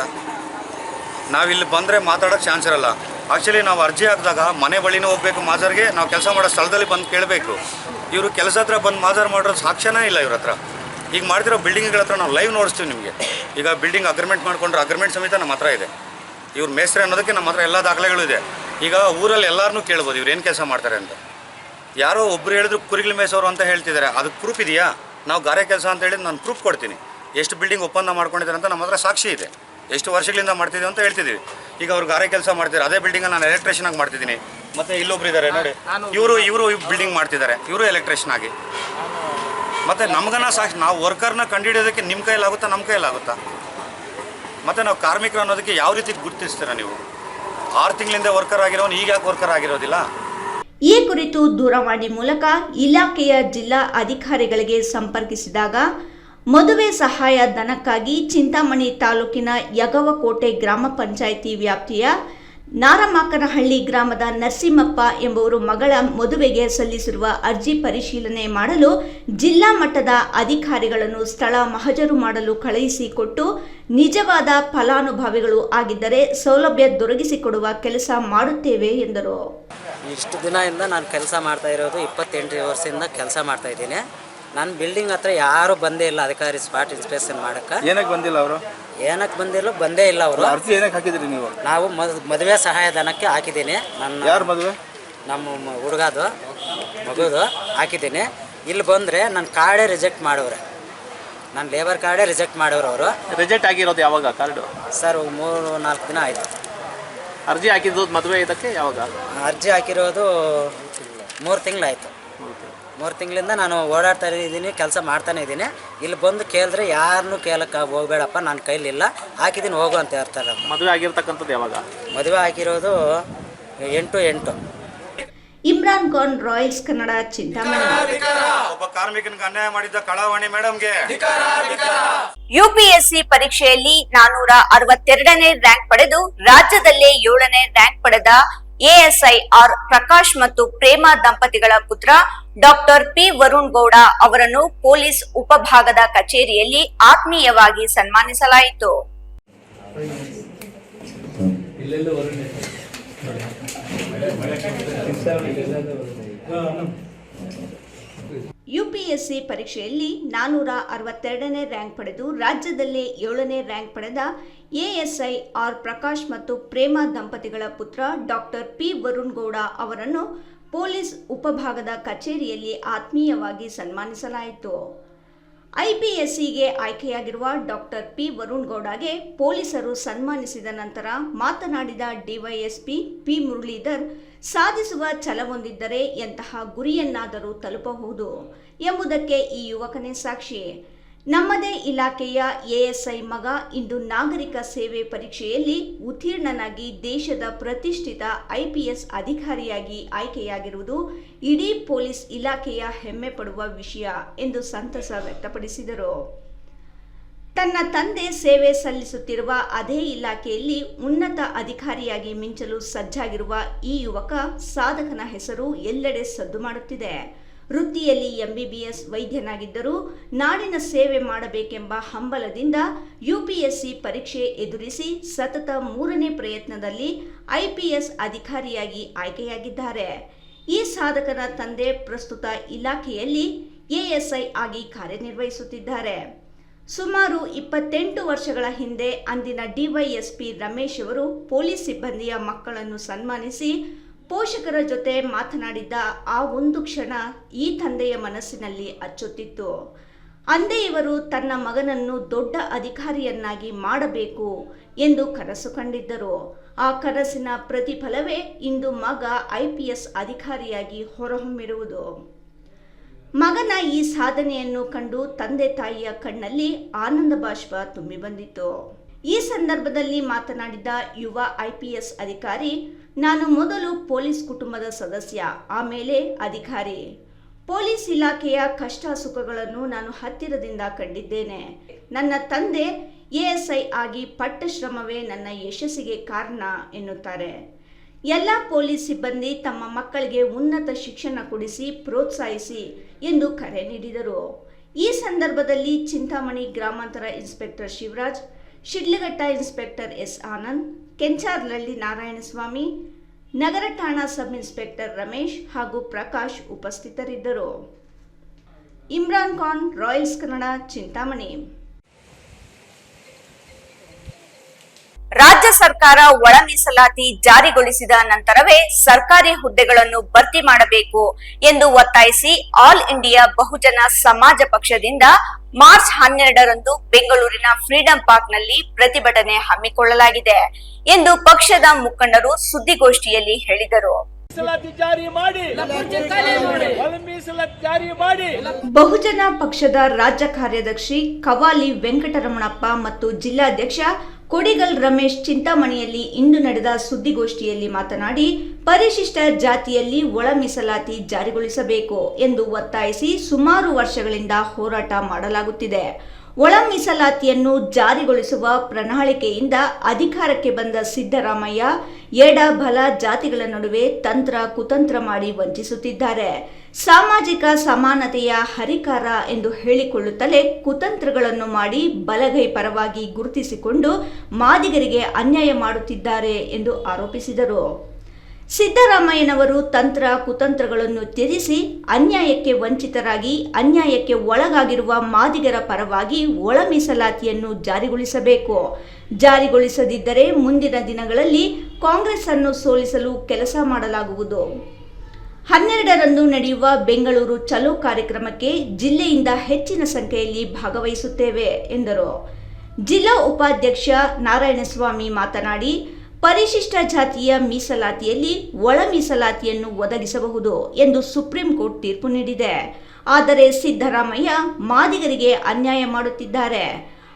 [SPEAKER 8] ನಾವಿಲ್ಲಿ ಬಂದರೆ ಮಾತಾಡೋಕ್ಕೆ ಚಾನ್ಸ್ ಇರಲ್ಲ. ಆ್ಯಕ್ಚುಲಿ ನಾವು ಅರ್ಜಿ ಹಾಕಿದಾಗ ಮನೆ ಬಳಿನೇ ಹೋಗಬೇಕು ಮಾಜರ್ಗೆ, ನಾವು ಕೆಲಸ ಮಾಡೋ ಸ್ಥಳದಲ್ಲಿ ಬಂದು ಕೇಳಬೇಕು. ಇವರು ಕೆಲಸ ಹತ್ರ ಬಂದು ಮಾಜರ್ ಮಾಡೋ ಸಾಕ್ಷ್ಯನೇ ಇಲ್ಲ ಇವ್ರ ಹತ್ರ. ಈಗ ಮಾಡ್ತಿರೋ ಬಿಲ್ಡಿಂಗ್ಗಳ ಹತ್ರ ನಾವು ಲೈವ್ ನೋಡಿಸ್ತೀವಿ ನಿಮಗೆ. ಈಗ ಬಿಲ್ಡಿಂಗ್ ಅಗ್ರಿಮೆಂಟ್ ಮಾಡ್ಕೊಂಡ್ರೆ ಅಗ್ರಿಮೆಂಟ್ ಸಮೇತ ನಮ್ಮ ಹತ್ರ ಇದೆ. ಇವ್ರು ಮೇಸ್ತ್ರಿ ಅನ್ನೋದಕ್ಕೆ ನಮ್ಮ ಹತ್ರ ಎಲ್ಲ ದಾಖಲೆಗಳು ಇದೆ. ಈಗ ಊರಲ್ಲಿ ಎಲ್ಲರನ್ನೂ ಕೇಳ್ಬೋದು ಇವ್ರು ಏನು ಕೆಲಸ ಮಾಡ್ತಾರೆ ಅಂತ. ಯಾರೋ ಒಬ್ಬರು ಹೇಳಿದ್ರು ಕುರಿಗಳು ಮೇಸೋರು ಅಂತ ಹೇಳ್ತಿದ್ದಾರೆ. ಅದಕ್ಕೆ ಪ್ರೂಫ್ ಇದೆಯಾ? ನಾವು ಗಾರೆ ಕೆಲಸ ಅಂತ ಹೇಳಿದ್ರೆ ನಾನು ಪ್ರೂಫ್ ಕೊಡ್ತೀನಿ. ಎಷ್ಟು ಬಿಲ್ಡಿಂಗ್ ಒಪ್ಪಂದ ಮಾಡ್ಕೊಂಡಿದ್ದಾರೆ ಅಂತ ನಮ್ಮ ಹತ್ರ ಸಾಕ್ಷಿ ಇದೆ. ಎಷ್ಟು ವರ್ಷಗಳಿಂದ ಮಾಡ್ತಿದ್ದೀವಿ ಅಂತ ಹೇಳ್ತಿದ್ದೀವಿ. ಈಗ ಅವ್ರು ಗಾರೆ ಕೆಲಸ ಮಾಡ್ತಿದ್ದಾರೆ. ಅದೇ ಬಿಲ್ಡಿಂಗಲ್ಲಿ ನಾನು ಎಲೆಕ್ಟ್ರಿಷಿಯನ್ ಆಗಿ ಮಾಡ್ತಿದ್ದೀನಿ. ಮತ್ತು ಇಲ್ಲೊಬ್ರು ಇದ್ದಾರೆ ನೋಡಿ, ಇವರು ಬಿಲ್ಡಿಂಗ್ ಮಾಡ್ತಿದ್ದಾರೆ, ಇವರು ಎಲೆಕ್ಟ್ರಿಷಿಯನ್ ಆಗಿ. ಮತ್ತು ನಮ್ಗನ ಸಾಕ್ಷಿ, ನಾವು ವರ್ಕರ್ನ ಕಂಡುಹಿಡಿಯೋದಕ್ಕೆ ನಿಮ್ಮ ಕೈಲಾಗುತ್ತಾ, ನಮ್ಮ ಕೈಲಾಗುತ್ತಾ? ಮತ್ತು ನಾವು ಕಾರ್ಮಿಕರು ಅನ್ನೋದಕ್ಕೆ ಯಾವ ರೀತಿ ಗುರುತಿಸ್ತೀರಾ ನೀವು? 6 ತಿಂಗಳಿಂದ ವರ್ಕರ್ ಆಗಿರೋನು ಈಗ ಯಾಕೆ ವರ್ಕರ್ ಆಗಿರೋದಿಲ್ಲ?
[SPEAKER 2] ಈ ಕುರಿತು ದೂರವಾಣಿ ಮೂಲಕ ಇಲಾಖೆಯ ಜಿಲ್ಲಾ ಅಧಿಕಾರಿಗಳಿಗೆ ಸಂಪರ್ಕಿಸಿದಾಗ ಮದುವೆ ಸಹಾಯ ಧನಕ್ಕಾಗಿ ಚಿಂತಾಮಣಿ ತಾಲೂಕಿನ ಯಗವಕೋಟೆ ಗ್ರಾಮ ಪಂಚಾಯಿತಿ ವ್ಯಾಪ್ತಿಯ ನಾರಮಾಕನಹಳ್ಳಿ ಗ್ರಾಮದ ನರಸಿಂಹಪ್ಪ ಎಂಬುವರು ಮಗಳ ಮದುವೆಗೆ ಸಲ್ಲಿಸಿರುವ ಅರ್ಜಿ ಪರಿಶೀಲನೆ ಮಾಡಲು ಜಿಲ್ಲಾ ಮಟ್ಟದ ಅಧಿಕಾರಿಗಳನ್ನು ಸ್ಥಳ ಮಹಜರು ಮಾಡಲು ಕಳುಹಿಸಿಕೊಟ್ಟು ನಿಜವಾದ ಫಲಾನುಭವಿಗಳು ಆಗಿದ್ದರೆ ಸೌಲಭ್ಯ ದೊರಕಿಸಿಕೊಡುವ ಕೆಲಸ ಮಾಡುತ್ತೇವೆ ಎಂದರು.
[SPEAKER 9] ಇಷ್ಟು ದಿನದಿಂದ ನಾನು ಕೆಲಸ ಮಾಡ್ತಾ ಇರೋದು 28 ವರ್ಷದಿಂದ ಕೆಲಸ ಮಾಡ್ತಾ ಇದ್ದೀನಿ. ನನ್ನ ಬಿಲ್ಡಿಂಗ್ ಹತ್ರ ಯಾರು ಬಂದೇ ಇಲ್ಲ ಅಧಿಕಾರಿ ಸ್ಪಾಟ್ ಇನ್ಸ್ಪೆಕ್ಷನ್ ಮಾಡಕ್ಕೆ.
[SPEAKER 10] ಏನಕ್ಕೆ ಬಂದಿಲ್ಲ ಅವರು?
[SPEAKER 9] ಏನಕ್ಕೆ ಬಂದೇ ಇಲ್ಲ ಅವರು.
[SPEAKER 10] ಅರ್ಜಿ ಏನಕ್ಕೆ ಹಾಕಿದ್ರಿ ನೀವು?
[SPEAKER 9] ನಾವು ಮದುವೆ ಸಹಾಯಧನಕ್ಕೆ ಹಾಕಿದ್ದೀನಿ. ನನ್ನ
[SPEAKER 10] ಯಾರು ಮದುವೆ?
[SPEAKER 9] ನಮ್ಮ ಹುಡುಗದು ಮಗುದು ಹಾಕಿದ್ದೀನಿ. ಇಲ್ಲಿ ಬಂದರೆ ನನ್ನ ಕಾರ್ಡೇ ರಿಜೆಕ್ಟ್ ಮಾಡೋರೆ. ನನ್ನ ಲೇಬರ್ ಕಾರ್ಡೇ ರಿಜೆಕ್ಟ್ ಮಾಡೋರು ಅವರು.
[SPEAKER 10] ರಿಜೆಕ್ಟ್ ಆಗಿರೋದು ಯಾವಾಗ ಕಾರ್ಡು?
[SPEAKER 9] ಸರ್ 3-4 ದಿನ ಆಯಿತು.
[SPEAKER 10] ಅರ್ಜಿ ಹಾಕಿದ್ದು ಮದುವೆ ಇದಕ್ಕೆ ಯಾವಾಗ?
[SPEAKER 9] ಅರ್ಜಿ ಹಾಕಿರೋದು 3 ತಿಂಗಳಾಯಿತು. 3 ತಿಂಗಳಿಂದ ನಾನು ಓಡಾಡ್ತಾ ಇದ್ದೀನಿ, ಕೆಲಸ ಮಾಡ್ತಾನೆ ಇದ್ದೀನಿ. ಇಲ್ಲಿ ಬಂದು ಕೇಳಿದ್ರೆ ಯಾರನ್ನೂ ಕೇಳಕ್ಕೆ ಹೋಗಬೇಡಪ್ಪ, ನನ್ನ ಕೈಲಿಲ್ಲ, ಹಾಕಿದ್ದೀನಿ ಹೋಗು ಅಂತ ಹೇಳ್ತಾರೆ.
[SPEAKER 10] ಮದುವೆ ಆಗಿರ್ತಕ್ಕಂಥದ್ದು ಯಾವಾಗ?
[SPEAKER 9] ಮದುವೆ ಆಗಿರೋದು 8/8.
[SPEAKER 2] ಇಮ್ರಾನ್ ಖಾನ್, ರಾಯಲ್ಸ್ ಕನ್ನಡ, ಚಿಂತಾಮಣಿ.
[SPEAKER 8] ಒಬ್ಬ ಕಾರ್ಮಿಕನಿಗೆ ಅನ್ಯಾಯ ಮಾಡಿದ್ದ ಕಳವಾಣಿ ಮೇಡಮ್ಗೆ.
[SPEAKER 1] ಯುಪಿಎಸ್ಸಿ ಪರೀಕ್ಷೆಯಲ್ಲಿ 462ನೇ ರ್ಯಾಂಕ್ ಪಡೆದು ರಾಜ್ಯದಲ್ಲೇ 7ನೇ ರ್ಯಾಂಕ್ ಪಡೆದ ಎಎಸ್ಐ ಆರ್ ಪ್ರಕಾಶ್ ಮತ್ತು ಪ್ರೇಮಾ ದಂಪತಿಗಳ ಪುತ್ರ ಡಾಕ್ಟರ್ ಪಿ ವರುಣ್ ಗೌಡ ಅವರನ್ನು ಪೊಲೀಸ್ ಉಪಭಾಗದ ಕಚೇರಿಯಲ್ಲಿ ಆತ್ಮೀಯವಾಗಿ ಸನ್ಮಾನಿಸಲಾಯಿತು.
[SPEAKER 2] ಯುಪಿಎಸ್ಸಿ ಪರೀಕ್ಷೆಯಲ್ಲಿ 462ನೇ ರ್ಯಾಂಕ್ ಪಡೆದು ರಾಜ್ಯದಲ್ಲೇ 7ನೇ ರ್ಯಾಂಕ್ ಪಡೆದ ಎಎಸ್ಐ ಆರ್ ಪ್ರಕಾಶ್ ಮತ್ತು ಪ್ರೇಮಾ ದಂಪತಿಗಳ ಪುತ್ರ ಡಾಕ್ಟರ್ ಪಿ ವರುಣ್ ಗೌಡ ಅವರನ್ನು ಪೊಲೀಸ್ ಉಪಭಾಗದ ಕಚೇರಿಯಲ್ಲಿ ಆತ್ಮೀಯವಾಗಿ ಸನ್ಮಾನಿಸಲಾಯಿತು. ಐಪಿಎಸ್ಸಿಗೆ ಆಯ್ಕೆಯಾಗಿರುವ ಡಾಕ್ಟರ್ ಪಿ ವರುಣ್ ಗೌಡಗೆ ಪೊಲೀಸರು ಸನ್ಮಾನಿಸಿದ ನಂತರ ಮಾತನಾಡಿದ ಡಿವೈಎಸ್ಪಿ ಪಿ ಮುರಳೀಧರ್, ಸಾಧಿಸುವ ಛಲವೊಂದಿದ್ದರೆ ಎಂತಹ ಗುರಿಯನ್ನಾದರೂ ತಲುಪಬಹುದು ಎಂಬುದಕ್ಕೆ ಈ ಯುವಕನೇ ಸಾಕ್ಷಿ. ನಮ್ಮದೇ ಇಲಾಖೆಯ ಎಎಸ್ಐ ಮಗ ಇಂದು ನಾಗರಿಕ ಸೇವೆ ಪರೀಕ್ಷೆಯಲ್ಲಿ ಉತ್ತೀರ್ಣನಾಗಿ ದೇಶದ ಪ್ರತಿಷ್ಠಿತ ಐಪಿಎಸ್ ಅಧಿಕಾರಿಯಾಗಿ ಆಯ್ಕೆಯಾಗಿರುವುದು ಇಡೀ ಪೊಲೀಸ್ ಇಲಾಖೆಯ ಹೆಮ್ಮೆ ಪಡುವ ವಿಷಯ ಎಂದು ಸಂತಸ ವ್ಯಕ್ತಪಡಿಸಿದರು. ತನ್ನ ತಂದೆ ಸೇವೆ ಸಲ್ಲಿಸುತ್ತಿರುವ ಅದೇ ಇಲಾಖೆಯಲ್ಲಿ ಉನ್ನತ ಅಧಿಕಾರಿಯಾಗಿ ಮಿಂಚಲು ಸಜ್ಜಾಗಿರುವ ಈ ಯುವಕ ಸಾಧಕನ ಹೆಸರು ಎಲ್ಲೆಡೆ ಸದ್ದು ಮಾಡುತ್ತಿದೆ. ವೃತ್ತಿಯಲ್ಲಿ ಎಂಬಿಬಿಎಸ್ ವೈದ್ಯನಾಗಿದ್ದರೂ ನಾಡಿನ ಸೇವೆ ಮಾಡಬೇಕೆಂಬ ಹಂಬಲದಿಂದ ಯುಪಿಎಸ್ಸಿ ಪರೀಕ್ಷೆ ಎದುರಿಸಿ ಸತತ 3ನೇ ಪ್ರಯತ್ನದಲ್ಲಿ ಐಪಿಎಸ್ ಅಧಿಕಾರಿಯಾಗಿ ಆಯ್ಕೆಯಾಗಿದ್ದಾರೆ. ಈ ಸಾಧಕನ ತಂದೆ ಪ್ರಸ್ತುತ ಇಲಾಖೆಯಲ್ಲಿ ಎಎಸ್ಐ ಆಗಿ ಕಾರ್ಯನಿರ್ವಹಿಸುತ್ತಿದ್ದಾರೆ. ಸುಮಾರು 28 ವರ್ಷಗಳ ಹಿಂದೆ ಅಂದಿನ ಡಿವೈಎಸ್ಪಿ ರಮೇಶ್ ಅವರು ಪೊಲೀಸ್ ಸಿಬ್ಬಂದಿಯ ಮಕ್ಕಳನ್ನು ಸನ್ಮಾನಿಸಿ ಪೋಷಕರ ಜೊತೆ ಮಾತನಾಡಿದ್ದ ಆ ಒಂದು ಕ್ಷಣ ಈ ತಂದೆಯ ಮನಸ್ಸಿನಲ್ಲಿ ಅಚ್ಚೊತ್ತಿತ್ತು. ಅಂದೇ ಇವರು ತನ್ನ ಮಗನನ್ನು ದೊಡ್ಡ ಅಧಿಕಾರಿಯನ್ನಾಗಿ ಮಾಡಬೇಕು ಎಂದು ಕನಸು ಕಂಡಿದ್ದರು. ಆ ಕನಸಿನ ಪ್ರತಿಫಲವೇ ಇಂದು ಮಗ ಐಪಿಎಸ್ ಅಧಿಕಾರಿಯಾಗಿ ಹೊರಹೊಮ್ಮಿರುವುದು. ಮಗನ ಈ ಸಾಧನೆಯನ್ನು ಕಂಡು ತಂದೆ ತಾಯಿಯ ಕಣ್ಣಲ್ಲಿ ಆನಂದ ಬಾಷ್ಪ ತುಂಬಿ ಬಂದಿತ್ತು. ಈ ಸಂದರ್ಭದಲ್ಲಿ ಮಾತನಾಡಿದ ಯುವ ಐಪಿಎಸ್ ಅಧಿಕಾರಿ, ನಾನು ಮೊದಲು ಪೊಲೀಸ್ ಕುಟುಂಬದ ಸದಸ್ಯ, ಆಮೇಲೆ ಅಧಿಕಾರಿ. ಪೊಲೀಸ್ ಇಲಾಖೆಯ ಕಷ್ಟ ಸುಖಗಳನ್ನು ನಾನು ಹತ್ತಿರದಿಂದ ಕಂಡಿದ್ದೇನೆ. ನನ್ನ ತಂದೆ ಎಎಸ್ಐ ಆಗಿ ಪಟ್ಟ ಶ್ರಮವೇ ನನ್ನ ಯಶಸ್ಸಿಗೆ ಕಾರಣ ಎನ್ನುತ್ತಾರೆ. ಎಲ್ಲ ಪೊಲೀಸ್ ಸಿಬ್ಬಂದಿ ತಮ್ಮ ಮಕ್ಕಳಿಗೆ ಉನ್ನತ ಶಿಕ್ಷಣ ಕೊಡಿಸಿ ಪ್ರೋತ್ಸಾಹಿಸಿ ಎಂದು ಕರೆ ನೀಡಿದರು. ಈ ಸಂದರ್ಭದಲ್ಲಿ ಚಿಂತಾಮಣಿ ಗ್ರಾಮಾಂತರ inspector Shivaraj, Shidlaghatta inspector S Anand, Kencharlahalli Narayanaswamy, ನಗರ ಠಾಣಾ ಸಬ್ ಇನ್ಸ್ಪೆಕ್ಟರ್ ರಮೇಶ್ ಹಾಗೂ ಪ್ರಕಾಶ್ ಉಪಸ್ಥಿತರಿದ್ದರು. ಇಮ್ರಾನ್ ಖಾನ್, ರಾಯಲ್ಸ್ ಕನ್ನಡ, ಚಿಂತಾಮಣಿ.
[SPEAKER 1] ರಾಜ್ಯ ಸರ್ಕಾರ ಒಳ ಮೀಸಲಾತಿ ಜಾರಿಗೊಳಿಸಿದ ನಂತರವೇ ಸರ್ಕಾರಿ ಹುದ್ದೆಗಳನ್ನು ಭರ್ತಿ ಮಾಡಬೇಕು ಎಂದು ಒತ್ತಾಯಿಸಿ ಆಲ್ ಇಂಡಿಯಾ ಬಹುಜನ ಸಮಾಜ ಪಕ್ಷದಿಂದ ಮಾರ್ಚ್ 12ರಂದು ಬೆಂಗಳೂರಿನ ಫ್ರೀಡಂ ಪಾರ್ಕ್ನಲ್ಲಿ ಪ್ರತಿಭಟನೆ ಹಮ್ಮಿಕೊಳ್ಳಲಾಗಿದೆ ಎಂದು ಪಕ್ಷದ ಮುಖಂಡರು ಸುದ್ದಿಗೋಷ್ಠಿಯಲ್ಲಿ ಹೇಳಿದರು.
[SPEAKER 2] ಬಹುಜನ ಪಕ್ಷದ ರಾಜ್ಯ ಕಾರ್ಯದರ್ಶಿ ಕವಾಲಿ ವೆಂಕಟರಮಣಪ್ಪ ಮತ್ತು ಜಿಲ್ಲಾಧ್ಯಕ್ಷ ಕೊಡಿಗಲ್ ರಮೇಶ್ ಚಿಂತಾಮಣಿಯಲ್ಲಿ ಇಂದು ನಡೆದ ಸುದ್ದಿಗೋಷ್ಠಿಯಲ್ಲಿ ಮಾತನಾಡಿ, ಪರಿಶಿಷ್ಟ ಜಾತಿಯಲ್ಲಿ ಒಳ ಮೀಸಲಾತಿ ಜಾರಿಗೊಳಿಸಬೇಕು ಎಂದು ಒತ್ತಾಯಿಸಿ ಸುಮಾರು ವರ್ಷಗಳಿಂದ ಹೋರಾಟ ಮಾಡಲಾಗುತ್ತಿದೆ. ಒಳ ಮೀಸಲಾತಿಯನ್ನು ಜಾರಿಗೊಳಿಸುವ ಪ್ರಣಾಳಿಕೆಯಿಂದ ಅಧಿಕಾರಕ್ಕೆ ಬಂದ ಸಿದ್ದರಾಮಯ್ಯ ಎಡ ಬಲ ಜಾತಿಗಳ ನಡುವೆ ತಂತ್ರ ಕುತಂತ್ರ ಮಾಡಿ ವಂಚಿಸುತ್ತಿದ್ದಾರೆ. ಸಾಮಾಜಿಕ ಸಮಾನತೆಯ ಹರಿಕಾರ ಎಂದು ಹೇಳಿಕೊಳ್ಳುತ್ತಲೇ ಕುತಂತ್ರಗಳನ್ನು ಮಾಡಿ ಬಲಗೈ ಪರವಾಗಿ ಗುರುತಿಸಿಕೊಂಡು ಮಾದಿಗರಿಗೆ ಅನ್ಯಾಯ ಮಾಡುತ್ತಿದ್ದಾರೆ ಎಂದು ಆರೋಪಿಸಿದರು. ಸಿದ್ದರಾಮಯ್ಯನವರು ತಂತ್ರ ಕುತಂತ್ರಗಳನ್ನು ತ್ಯಜಿಸಿ ಅನ್ಯಾಯಕ್ಕೆ ವಂಚಿತರಾಗಿ ಅನ್ಯಾಯಕ್ಕೆ ಒಳಗಾಗಿರುವ ಮಾದಿಗರ ಪರವಾಗಿ ಒಳ ಮೀಸಲಾತಿಯನ್ನು ಜಾರಿಗೊಳಿಸಬೇಕು. ಜಾರಿಗೊಳಿಸದಿದ್ದರೆ ಮುಂದಿನ ದಿನಗಳಲ್ಲಿ ಕಾಂಗ್ರೆಸ್ ಅನ್ನು ಸೋಲಿಸಲು ಕೆಲಸ ಮಾಡಲಾಗುವುದು. 12ರಂದು ನಡೆಯುವ ಬೆಂಗಳೂರು ಚಲೋ ಕಾರ್ಯಕ್ರಮಕ್ಕೆ ಜಿಲ್ಲೆಯಿಂದ ಹೆಚ್ಚಿನ ಸಂಖ್ಯೆಯಲ್ಲಿ ಭಾಗವಹಿಸುತ್ತೇವೆ ಎಂದರು. ಜಿಲ್ಲಾ ಉಪಾಧ್ಯಕ್ಷ ನಾರಾಯಣಸ್ವಾಮಿ ಮಾತನಾಡಿ, ಪರಿಶಿಷ್ಟ ಜಾತಿಯ ಮೀಸಲಾತಿಯಲ್ಲಿ ಒಳ ಮೀಸಲಾತಿಯನ್ನು ಒದಗಿಸಬಹುದು ಎಂದು ಸುಪ್ರೀಂ ಕೋರ್ಟ್ ತೀರ್ಪು ನೀಡಿದೆ. ಆದರೆ ಸಿದ್ದರಾಮಯ್ಯ ಮಾದಿಗರಿಗೆ ಅನ್ಯಾಯ ಮಾಡುತ್ತಿದ್ದಾರೆ.